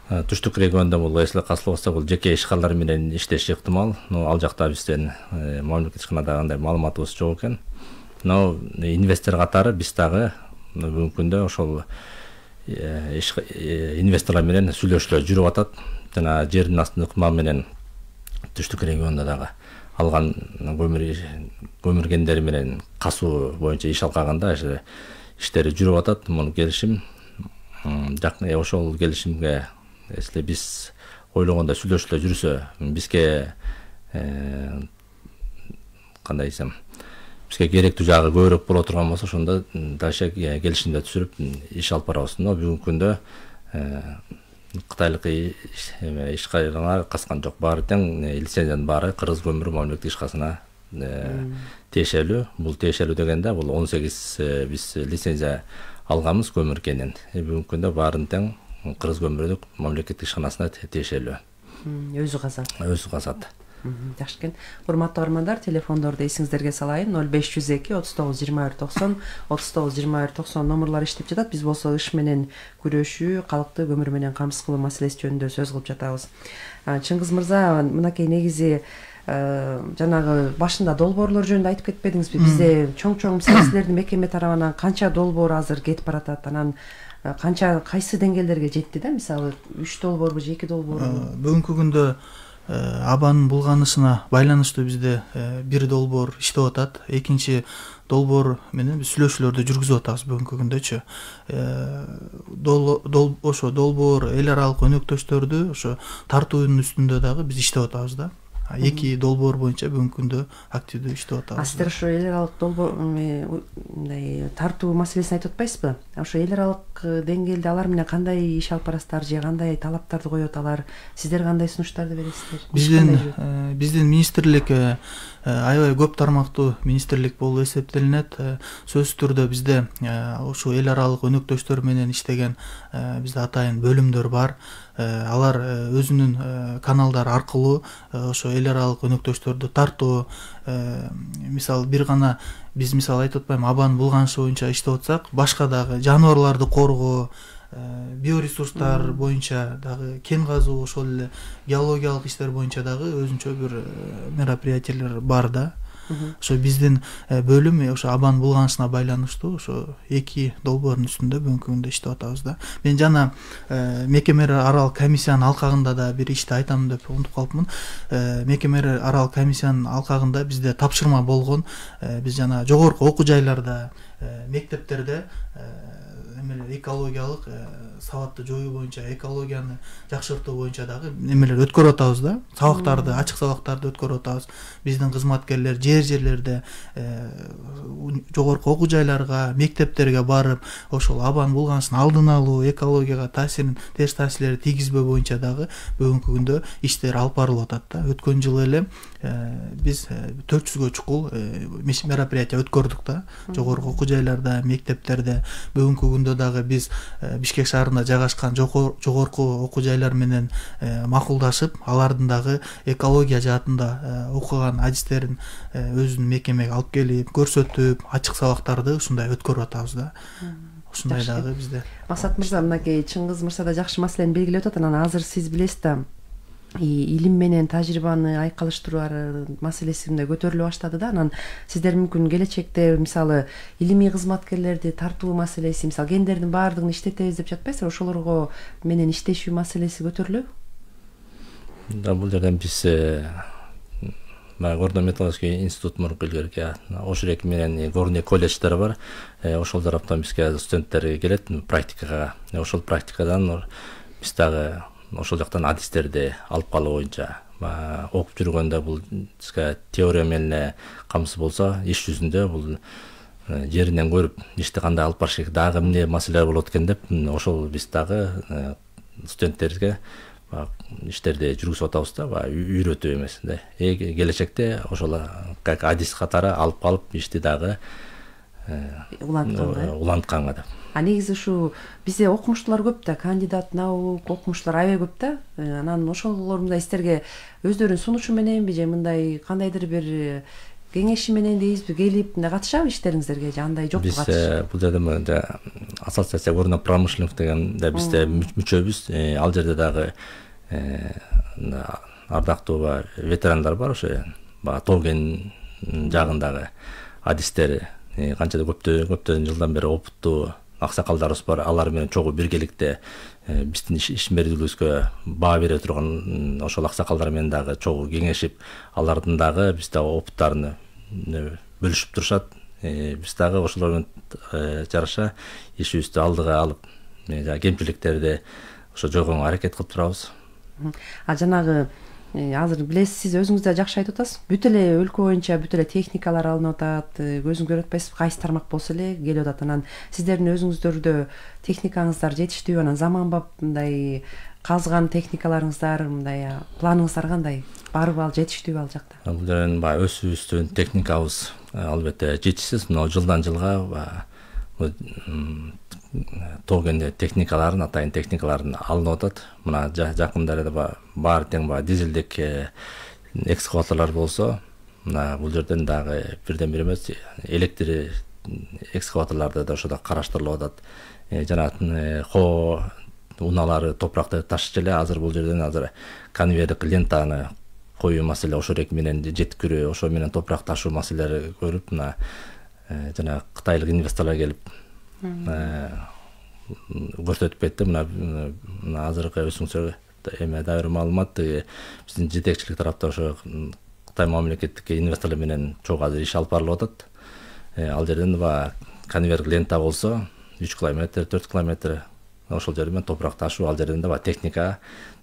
түштүк региондо бул эсле касылып атса, бул жеке ишканалар менен иштеши ыктымал. Ал жакта бизден мамлекеттик ишканада андай маалыматыбыз жок экен. Но инвестор катары биз дагы бүгүнкү күндө ошол инвесторлор менен сүйлөшүүлөр жүрүп атат. Жана жердин астын ыкма менен түштүк региондо дагы алган көмүр кендери менен касуу боюнча иш алганда иштери жүрүп атат. Муну келишим ошол келишимге если биз ойлогондой сүйлөшүүлөр жүрсө, бизге кандай десем, бизге керектүү жагы көбүрөөк боло турган болсо, ошондо дальше келишимди түзүп иш алып барабыз. Но бүгүнкү күндө кытайлык ишканалар каскан жок. Баары тең лицензиянын баары Кыргыз көмүр мамлекеттик ишканасына тиешелүү. Бул тиешелүү дегенде бул 18 биз лицензия алганбыз көмүр кенен. Бүгүнкү күндө баарын тең Кыргыз көмүрдүк мамлекеттик ишканасына тиешелүү. Өзү казат. Өзү казат. Жакшы экен. Урматтуу армандар, телефондорду эсиңиздерге салайын. 0502 39 21 90 39 21 90 номерлар иштеп жатат. Биз болсо иш менен күрөшүү, калкты көмүр менен камсыз кылуу маселеси жөнүндө сөз кылып жатабыз. Чыңгыз мырза, мынакей негизи жанагы башында долбоорлор жөнүндө айтып кетпедиңизби? Бизде чоң силердин мекеме тарабынан канча долбоор азыр кетип баратат? Анан канча кайсы деңгээлдерге жетти да? Мисалы 3 долбоорбу же 2 долбоорбу? Бүгүнкү күндө абанын булганышына байланыштуу бизде бир долбоор иштеп атат. Экинчи долбоор менен биз сүйлөшүүлөрдү жүргүзүп атабыз бүгүнкү күндөчү. Ошо долбоор эл аралык өнөктөштөрдү ошо тартуунун үстүндө дагы биз иштеп атабыз да. 2 долбоор боюнча бүгүнкү күндө активдүү иштеп атабыз. Сиздер ошо эл аралык долбоор мындай тартуу маселесин айтып атпайсызбы? Ошо эл аралык деңгээлде алар менен кандай иш алып барасыздар же кандай талаптарды коет алар? Сиздер кандай сунуштарды бересиздер? Биздин министрлик аябай көп тармактуу министрлик болуп эсептелинет. Сөзсүз түрдө бизде ошо эл аралык өнөктөштөр менен иштеген бизде атайын бөлүмдөр бар. Алар өзүнүн каналдары аркылуу ошо эл аралык өнөктөштөрдү тартуу, мисалы бир гана биз мисалы айтып атпайм, абанын булганышы боюнча иштеп атсак, башка дагы жаныбарларды коргоо, биоресурстар боюнча дагы кен казуу, ошол эле геологиялык иштер боюнча дагы өзүнчө бир мероприятиялар бар да. Ошо биздин бөлүм ошо абанын булганышына байланыштуу ошо 2 долбоордун үстүндө бүгүнкү күндө иштеп атабыз да. Мен жана мекемелер аралык комиссиянын алкагында да бир ишти айтам деп унутуп калыпмын. Мекемелер аралык комиссиянын алкагында бизде тапшырма болгон. Биз жана жогорку окуу жайларда, мектептерде экологиялык сабатты жоюу боюнча, экологияны жакшыртуу боюнча дагы немелер өткөрүп атабыз да. Сабактарды, ачык сабактарды өткөрүп атабыз. Биздин кызматкерлер жерлерде жогорку окуу жайларга, мектептерге барып, ошол абанын булганышын алдын алуу, экологияга таасирин, терс таасирлерди тийгизбөө боюнча дагы бүгүнкү күндө иштер алып барылып атат да. Өткөн жылы эле биз 400гө чукул мероприятия өткөрдүк да. Жогорку окуу жайларда, мектептерде. Бүгүнкү күндө дагы биз Бишкек шаарында жайгашкан жогорку окуу жайлар менен макулдашып, алардын дагы экология жаатында окуган адистерин өзүнүн мекемеге алып келип, көрсөтүп, ачык сабактарды ушундай өткөрүп атабыз да. Ушундай дагы бизде. Масат мырза, мынакей Чыңгыз мырза да жакшы маселени белгилеп атат. Анан азыр сиз билесиз да, илим менен тажрыйбаны айкалыштыруу маселеси мындай көтөрүлө баштады да. Анан сиздер мүмкүн келечекте мисалы илимий кызматкерлерди тартуу маселеси, мисалы гендердин баардыгын иштетебиз деп жатпайсыздар, ошолорго менен иштешүү маселеси көтөрүлөбү? Да, бул жерден биз Горный металлургический институт мурунку илгерки Ошурек менен Горный колледждер бар. Ошол тараптан бизге студенттер келет практикага. Ошол практикадан биз дагы ошол жактан адистерди алып калуу боюнча окуп жүргөндө бул бизге теория менен камсыз болсо, иш жүзүндө бул жеринен көрүп ишти кандай алып барыш керек, дагы эмне маселелер болот экен деп ошол биз дагы студенттерге иштерди жүргүзүп атабыз да, үйрөтүү эмес да. Келечекте ошол как адис катары алып калып ишти дагы улантканга деп. Негизи ушу бизде окумуштуулар көп да, кандидат наук окумуштуулар аябай көп да. Анан ошолор мындай сиздерге өздөрүнүн сунушу мененби же мындай кандайдыр бир кеңеши менен дейбизби, келип мындай катышабы иштериңиздерге же андай жокпу катыш? Биз бул жерде ассоциация горно промышленных дегенде бизде мүчөбүз. Ал жерде дагы ардактуу ветерандар бар, ошо Тоген жагындагы адистер, канчада көптөн жылдан бери опуттуу аксакалдарыбыз бар. Алар менен чогуу биргеликте биздин ишмердүүлүгүбүзгө баа бере турган ошол аксакалдар менен дагы чогуу кеңешип, алардын дагы биз дагы опуттарын бөлүшүп турушат. Биз дагы ошолор менен жараша ишибизди алдыга алып, кемчиликтерди ошо жойгонго аракет кылып турабыз. Жанагы азыр билесиз, сиз өзүңүз да жакшы айтып атасыз. Бүт эле өлкө боюнча бүт эле техникалар алынып атат. Көзүңүз көрүп атпайсызбы, кайсы тармак болсо эле келип атат. Анан сиздердин өзүңүздөрдө техникаңыздар жетиштүүбү? Анан заманбап мындай казган техникаларыңыздар, мындай планыңыздар кандай? Барбы, ал жетиштүүбү ал жакта? Бул жерден өсүбүздүн техникабыз албетте жетишсиз. Мына жылдан жылга Тоген техникаларын, атайын техникаларын алынып атат. Мына жакында эле баары тең дизелдик экскаваторлор болсо, мына бул жерден дагы бирден бир эмес, электр экскаваторлорду да ошода караштырылып атат. Жана унаалары топуракты ташыш эле азыр бул жерден конвейерлик лентаны коюу маселе, Ошурек менен жеткирүү, ошо менен топурак ташуу маселелери көрүп, мына жана кытайлык инвесторлор келип көрсөтүп кетти. Мына азыркы өсүңүзгө эме да бир маалымат, биздин жетекчилик тарапта ошо Кытай мамлекеттик инвесторлор менен чогуу азыр иш алып барылып атат. Ал жерден конвейер лента болсо 3 километр, 4 километр ошол жер менен топурак ташуу, ал жерден техника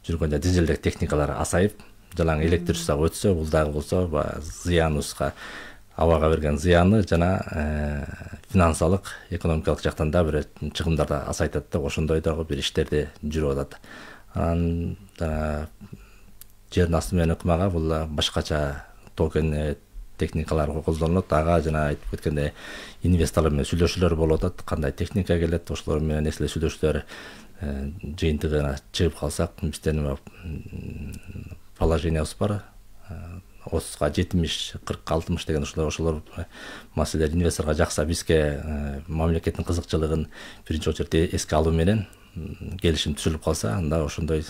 жүргөндө дизелдик техникалар азайып, жалаң электричество өтсө, бул дагы болсо зыяныбызга, абага берген зыяны жана финансылык, экономикалык жактан да бир чыгымдарды азайтат да, ошондой дагы бир иштерди жүрүп атат. Анан жердин асты менен ыкмага бул башкача Токен техникалар колдонулат. Ага жана айтып кеткендей инвесторлор менен сүйлөшүүлөр болуп атат. Кандай техника келет, ошолор менен эсле сүйлөшүүлөр жыйынтыгына чыгып калсак, бизден положениябыз бар. 30га 70, 40, 60 деген ошолор маселелер инвесторго жакса, бизге мамлекеттин кызыкчылыгын биринчи очередде эске алуу менен келишим түзүлүп калса, анда ошондой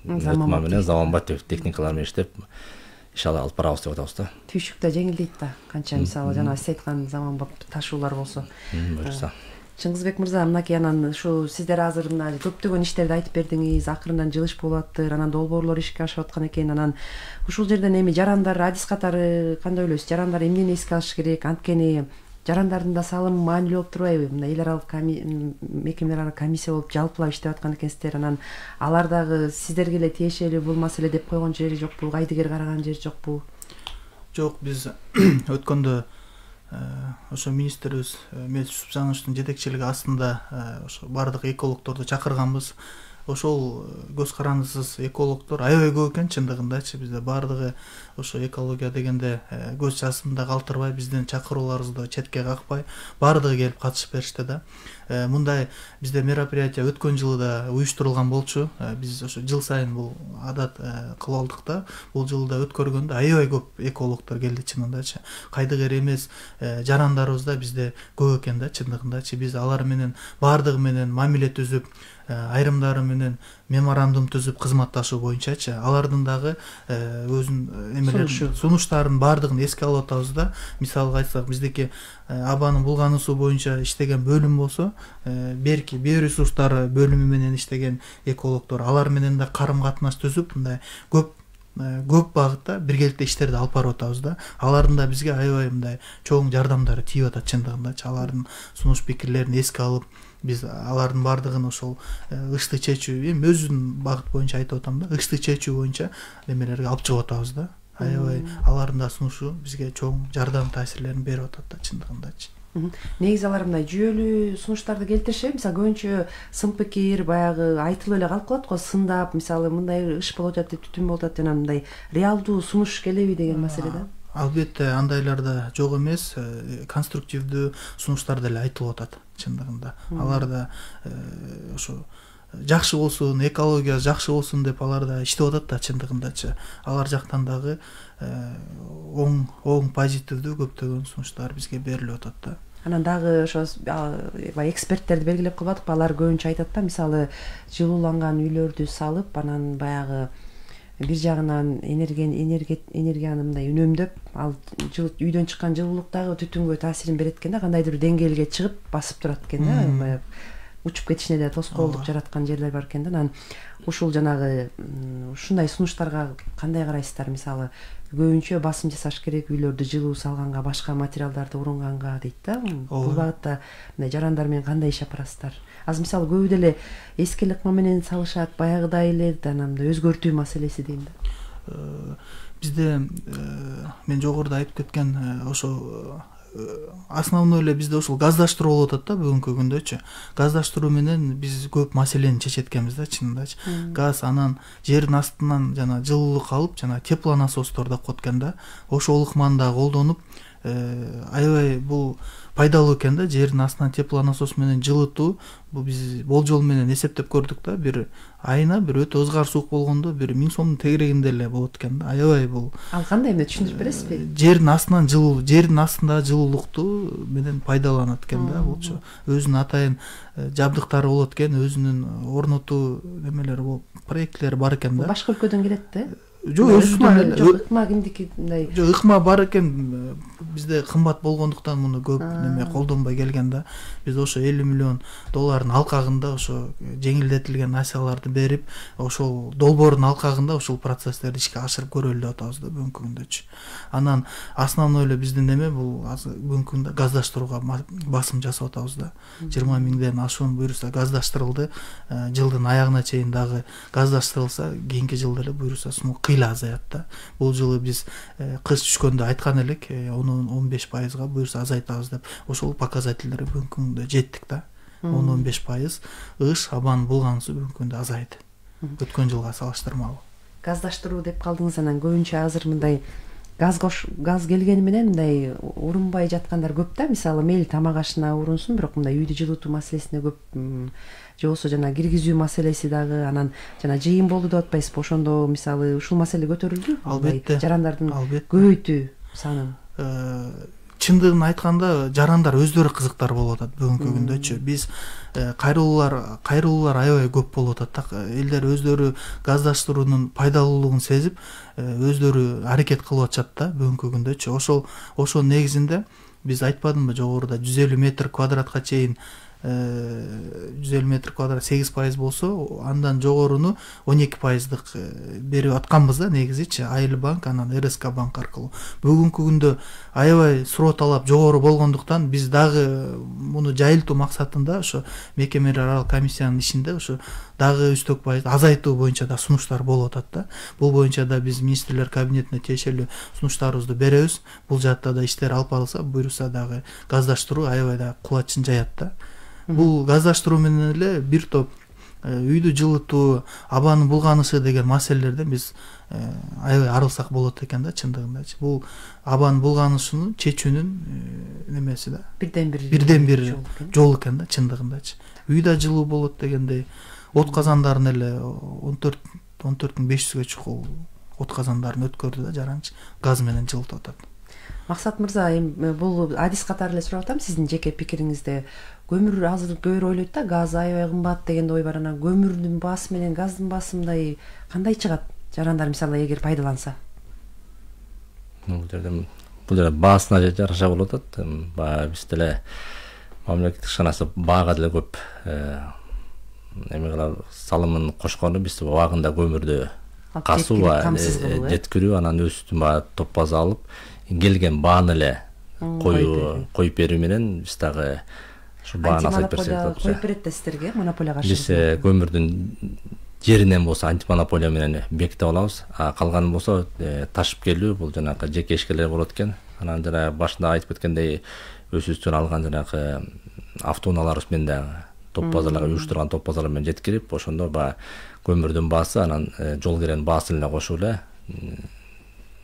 заманбап техникалар менен иштеп иншалла алып барабыз деп атабыз да. Түйшүк да жеңилдейт да. Канча мисалы жана сиз айткан заманбап ташуулар болсо. Буюрса. Чыңгызбек мырза, мынакей анан ушу сиздер азыр мына көптөгөн иштерди айтып бердиңиз, акырындан жылыш болуп атыптыр, анан долбоорлор ишке ашып аткан экен. Анан ушул жерден эми жарандар адис катары кандай ойлойсуз? Жарандар эмнени эске алыш керек? Анткени жарандардын да салымы маанилүү болуп турбайбы? Мына эл аралык мекемелер аралык комиссия болуп жалпылап иштеп аткан экенсиздер. Анан алар дагы сиздерге эле тиешелүү бул маселе деп койгон жери жокпу? Кайдыгер караган жери жокпу? Жок, биз өткөндө ошо министрибиз Мелис Жусупжановичтин жетекчилиги астында ошо бардык экологдорду чакырганбыз. Ошол көз карандысыз экологдор аябай көп экен чындыгындачы. Бизде бардыгы ошо экология дегенде көз жасында калтырбай, биздин чакырууларыбызды четке какпай бардыгы келип катышып беришти да. Мындай бизде мероприятие өткөн жылы да уюштурулган болчу. Биз ошо жыл сайын бул адат кылып алдык да. Бул жылы да өткөргөндө аябай көп экологдор келди чынындачы. Кайдыгер эмес жарандарыбыз да бизде көп экен да чындыгындачы. Биз алар менен бардыгы менен мамиле түзүп, айрымдары менен меморандум түзүп кызматташуу боюнчачы алардын дагы өзүнүн сунуштарын бардыгын эске алып атабыз да. Мисалга айтсак, биздики абанын булганы суу боюнча иштеген бөлүм болсо, берки биоресурстары бөлүмү менен иштеген экологдор алар менен да карым катнаш түзүп, мындай көп багытта биргеликте иштерди алып барып атабыз да. Алардын да бизге аябай мындай чоң жардамдары тийип атат чындыгындачы. Алардын сунуш пикирлерин эске алып, биз алардын бардыгын ошол ышты чечүү, эми өзүнүн багыт боюнча айтып атам да, ышты чечүү боюнча немелерге алып чыгып атабыз да. Аябай алардын да сунушу бизге чоң жардам таасирлерин берип атат да чындыгындачы. Негизи алар мындай жүйөлүү сунуштарды келтиришет. Мисалы көбүнчө сын пикир баягы айтылып эле калып калат го, сындап, мисалы мындай иш болуп атат деп, түтүн болуп атат, жана мындай реалдуу сунуш келеби деген маселе да. Албетте андайлар да жок эмес, конструктивдүү сунуштар деле айтылып атат чындыгында. Алар да ошо жакшы болсун, экология жакшы болсун деп алар да иштеп атат да чындыгындачы. Алар жактан дагы оң позитивдүү көптөгөн сунуштар бизге берилип атат да. Анан дагы ошо эксперттерди белгилеп кылбадыкпы? Алар көбүнчө айтат да, мисалы жылууланган үйлөрдү салып, анан баягы бир жагынан энергияны мындай үнөмдөп, ал үйдөн чыккан жылуулук дагы түтүнгө таасирин берет экен да, кандайдыр деңгээлге чыгып басып турат экен да. Учуп кетишине да тоскоолдук жараткан жерлер бар экен да. Анан ушул жанагы ушундай сунуштарга кандай карайсыздар? Мисалы көбүнчө басым жасаш керек, үйлөрдү жылуу салганга, башка материалдарды урунганга дейт да. Бул багытта мындай жарандар менен кандай иш алып барасыздар? Азыр мисалы көбү деле эски ыкма менен салышат, баягыдай эле мындай өзгөртүү маселеси дейм да. Бизде мен жогоруда айтып кеткен ошо основной эле бизде ушул газдаштыруу болуп атат да бүгүнкү күндөчү. Газдаштыруу менен биз көп маселени чечет экенбиз да чынындачы. Газ анан жердин астынан жана жылуулук алып, жана теплонасостор деп коет экен да. Ошол ыкманы да колдонуп, аябай бул пайдалуу экен да, жердин астынан теплонасос менен жылытуу. Бул биз болжол менен эсептеп көрдүк да, бир айына бир өтө ызгар суук болгондо 1000 сомдун тегерегинде эле болот экен да. Аябай бул. Ал кандай эмне түшүндүрүп бересизби? Жердин астынан жердин астында жылуулукту менен пайдаланат экен да. Булчу өзүнүн атайын жабдыктары болот экен, өзүнүн орнотуу немелери болуп, проектлери бар экен да. Башка өлкөдөн келет да? Жок, ыкма кимдики мындай? Жок, ыкма бар экен. Бизде кымбат болгондуктан муну көп неме колдонбой келген да. Биз ошо $50 миллион алкагында ошо жеңилдетилген насияларды берип, ошол долбоордун алкагында ошол процесстерди ишке ашырып көрөлү деп атабыз да бүгүнкү күндөчү. Анан основной эле биздин неме бул бүгүнкү күндө газдаштырууга басым жасап атабыз да. 20 миңден ашуун буюрса газдаштырылды. Жылдын аягына чейин дагы газдаштырылса, кийинки жылда эле буюрса кыйла азаят да. Бул жылы биз кыш түшкөндө айткан элек, 10-15%га буюрса азайтабыз деп. Ошол показательдерге бүгүнкү күндө жеттик да. 10-15% ыш, абан булганысы бүгүнкү күндө азайды. Өткөн жылга салыштырмалуу. Газдаштыруу деп калдыңыз, анан көбүнчө азыр мындай газ келгени менен мындай урунбай жаткандар көп да. Мисалы мейли тамак ашына урунсун, бирок мындай үйдү жылытуу маселесине көп, же болбосо жана киргизүү маселеси дагы, анан жана жыйын болду деп атпайсызбы? Ошондо мисалы ушул маселе көтөрүлдү. Албетте. Жарандардын көбөйтүү санын. Чындыгын айтканда жарандар өздөрү кызыктар болуп атат бүгүнкү күндөчү. Биз кайрылуулар аябай көп болуп атат. Элдер өздөрү газдаштыруунун пайдалуулугун сезип, өздөрү аракет кылып атышат да бүгүнкү күндөчү. Ошол негизинде биз айтпадымбы жогоруда 150 метр квадратка чейин 150 метр квадрат 8% болсо, андан жогоруну 12%дык берип атканбыз да негизичи. Айыл банк, анан РСК банк аркылуу. Бүгүнкү күндө аябай суроо талап жогору болгондуктан биз дагы муну жайылтуу максатында ошо мекемелер аралык комиссиянын ишинде ошо дагы үстөк пайыз азайтуу боюнча да сунуштар болуп атат да. Бул боюнча да биз министрлер кабинетине тиешелүү сунуштарыбызды беребиз. Бул жакта да иштер алып барылса, буйруса дагы газдаштыруу аябай да кубатчын жаят да. Бул газдаштыруу менен эле бир топ үйдү жылытуу, абанын булганышы деген маселелерден биз аябай арылсак болот экен да чындыгындачы. Бул абанын булганышын чечүүнүн немеси да. Бирден бир жол экен да чындыгындачы. Үйдө жылуу болот дегендей, от казандарын эле 14,500ге чукул от казандарын өткөрдү да жаранчы, газ менен жылытып атат. Максат мырза, бул адис катары эле сурап атам, сиздин жеке пикириңизде. Көмүр азыр көбүр ойлойт да, газ аябай кымбат деген ой бар. Анан көмүрдүн баасы менен газдын баасы мындай кандай чыгат? Жарандар мисалы эгер пайдаланса. Бул жерде баасына жараша болуп атат. Биз деле мамлекеттик ишканасы баага деле көп эме кылып салымын кошкону, биз убагында көмүрдү касуу, жеткирүү, анан өзүбүздүн топпаза алып, келген бааны эле коюп берүү менен биз дагы ушу бааны азайтып берсек. Коюп берет да сиздерге монополия каршы. Биз көмүрдүн жеринен болсо антимонополия менен бекитип алабыз. Калганы болсо ташып келүү, бул жанагы жеке ишкерлер болот экен. Анан жана башында айтып кеткендей, өзүбүздөн алган жанагы автоунааларыбыз менен дагы топпазаларга уюштурган топпазалар менен жеткирип, ошондо көмүрдүн баасы анан жол керенин баасын эле кошуп эле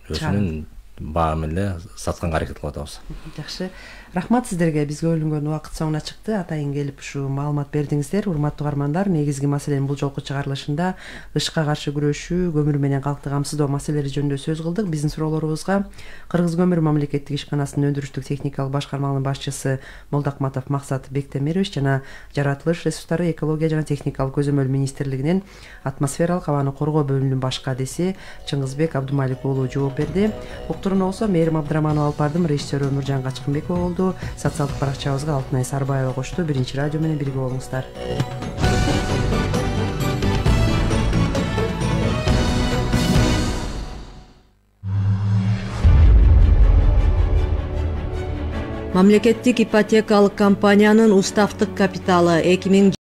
өзүнүн баа менен эле сатканга аракет кылып атабыз. Жакшы. Рахмат сиздерге. Бизге бөлүнгөн убакыт соңуна чыкты. Атайын келип ушу маалымат бердиңиздер. Урматтуу угармандар, негизги маселенин бул жолку чыгарылышында ышка каршы күрөшүү, көмүр менен калкты камсыздоо маселелери жөнүндө сөз кылдык. Биздин суроолорубузга Кыргыз көмүр мамлекеттик ишканасынын өндүрүштүк техникалык башкармалыгынын башчысы Молдокматов Максат Бектемирович жана Жаратылыш ресурстары, экология жана техникалык көзөмөл министрлигинин атмосфералык абаны коргоо бөлүмүнүн баш кадиси Чыңгызбек Абдумалик уулу жооп берди. Уктурууну болсо Мээрим Абдыраманова алып бардым, режиссеру Нуржан Качкынбеков болду. Социалдык баракчабызга Алтынай Сарбаева кошту. Биринчи радио менен бирге болуңуздар. Мамлекеттик ипотекалык компаниянын уставдык капиталы 2000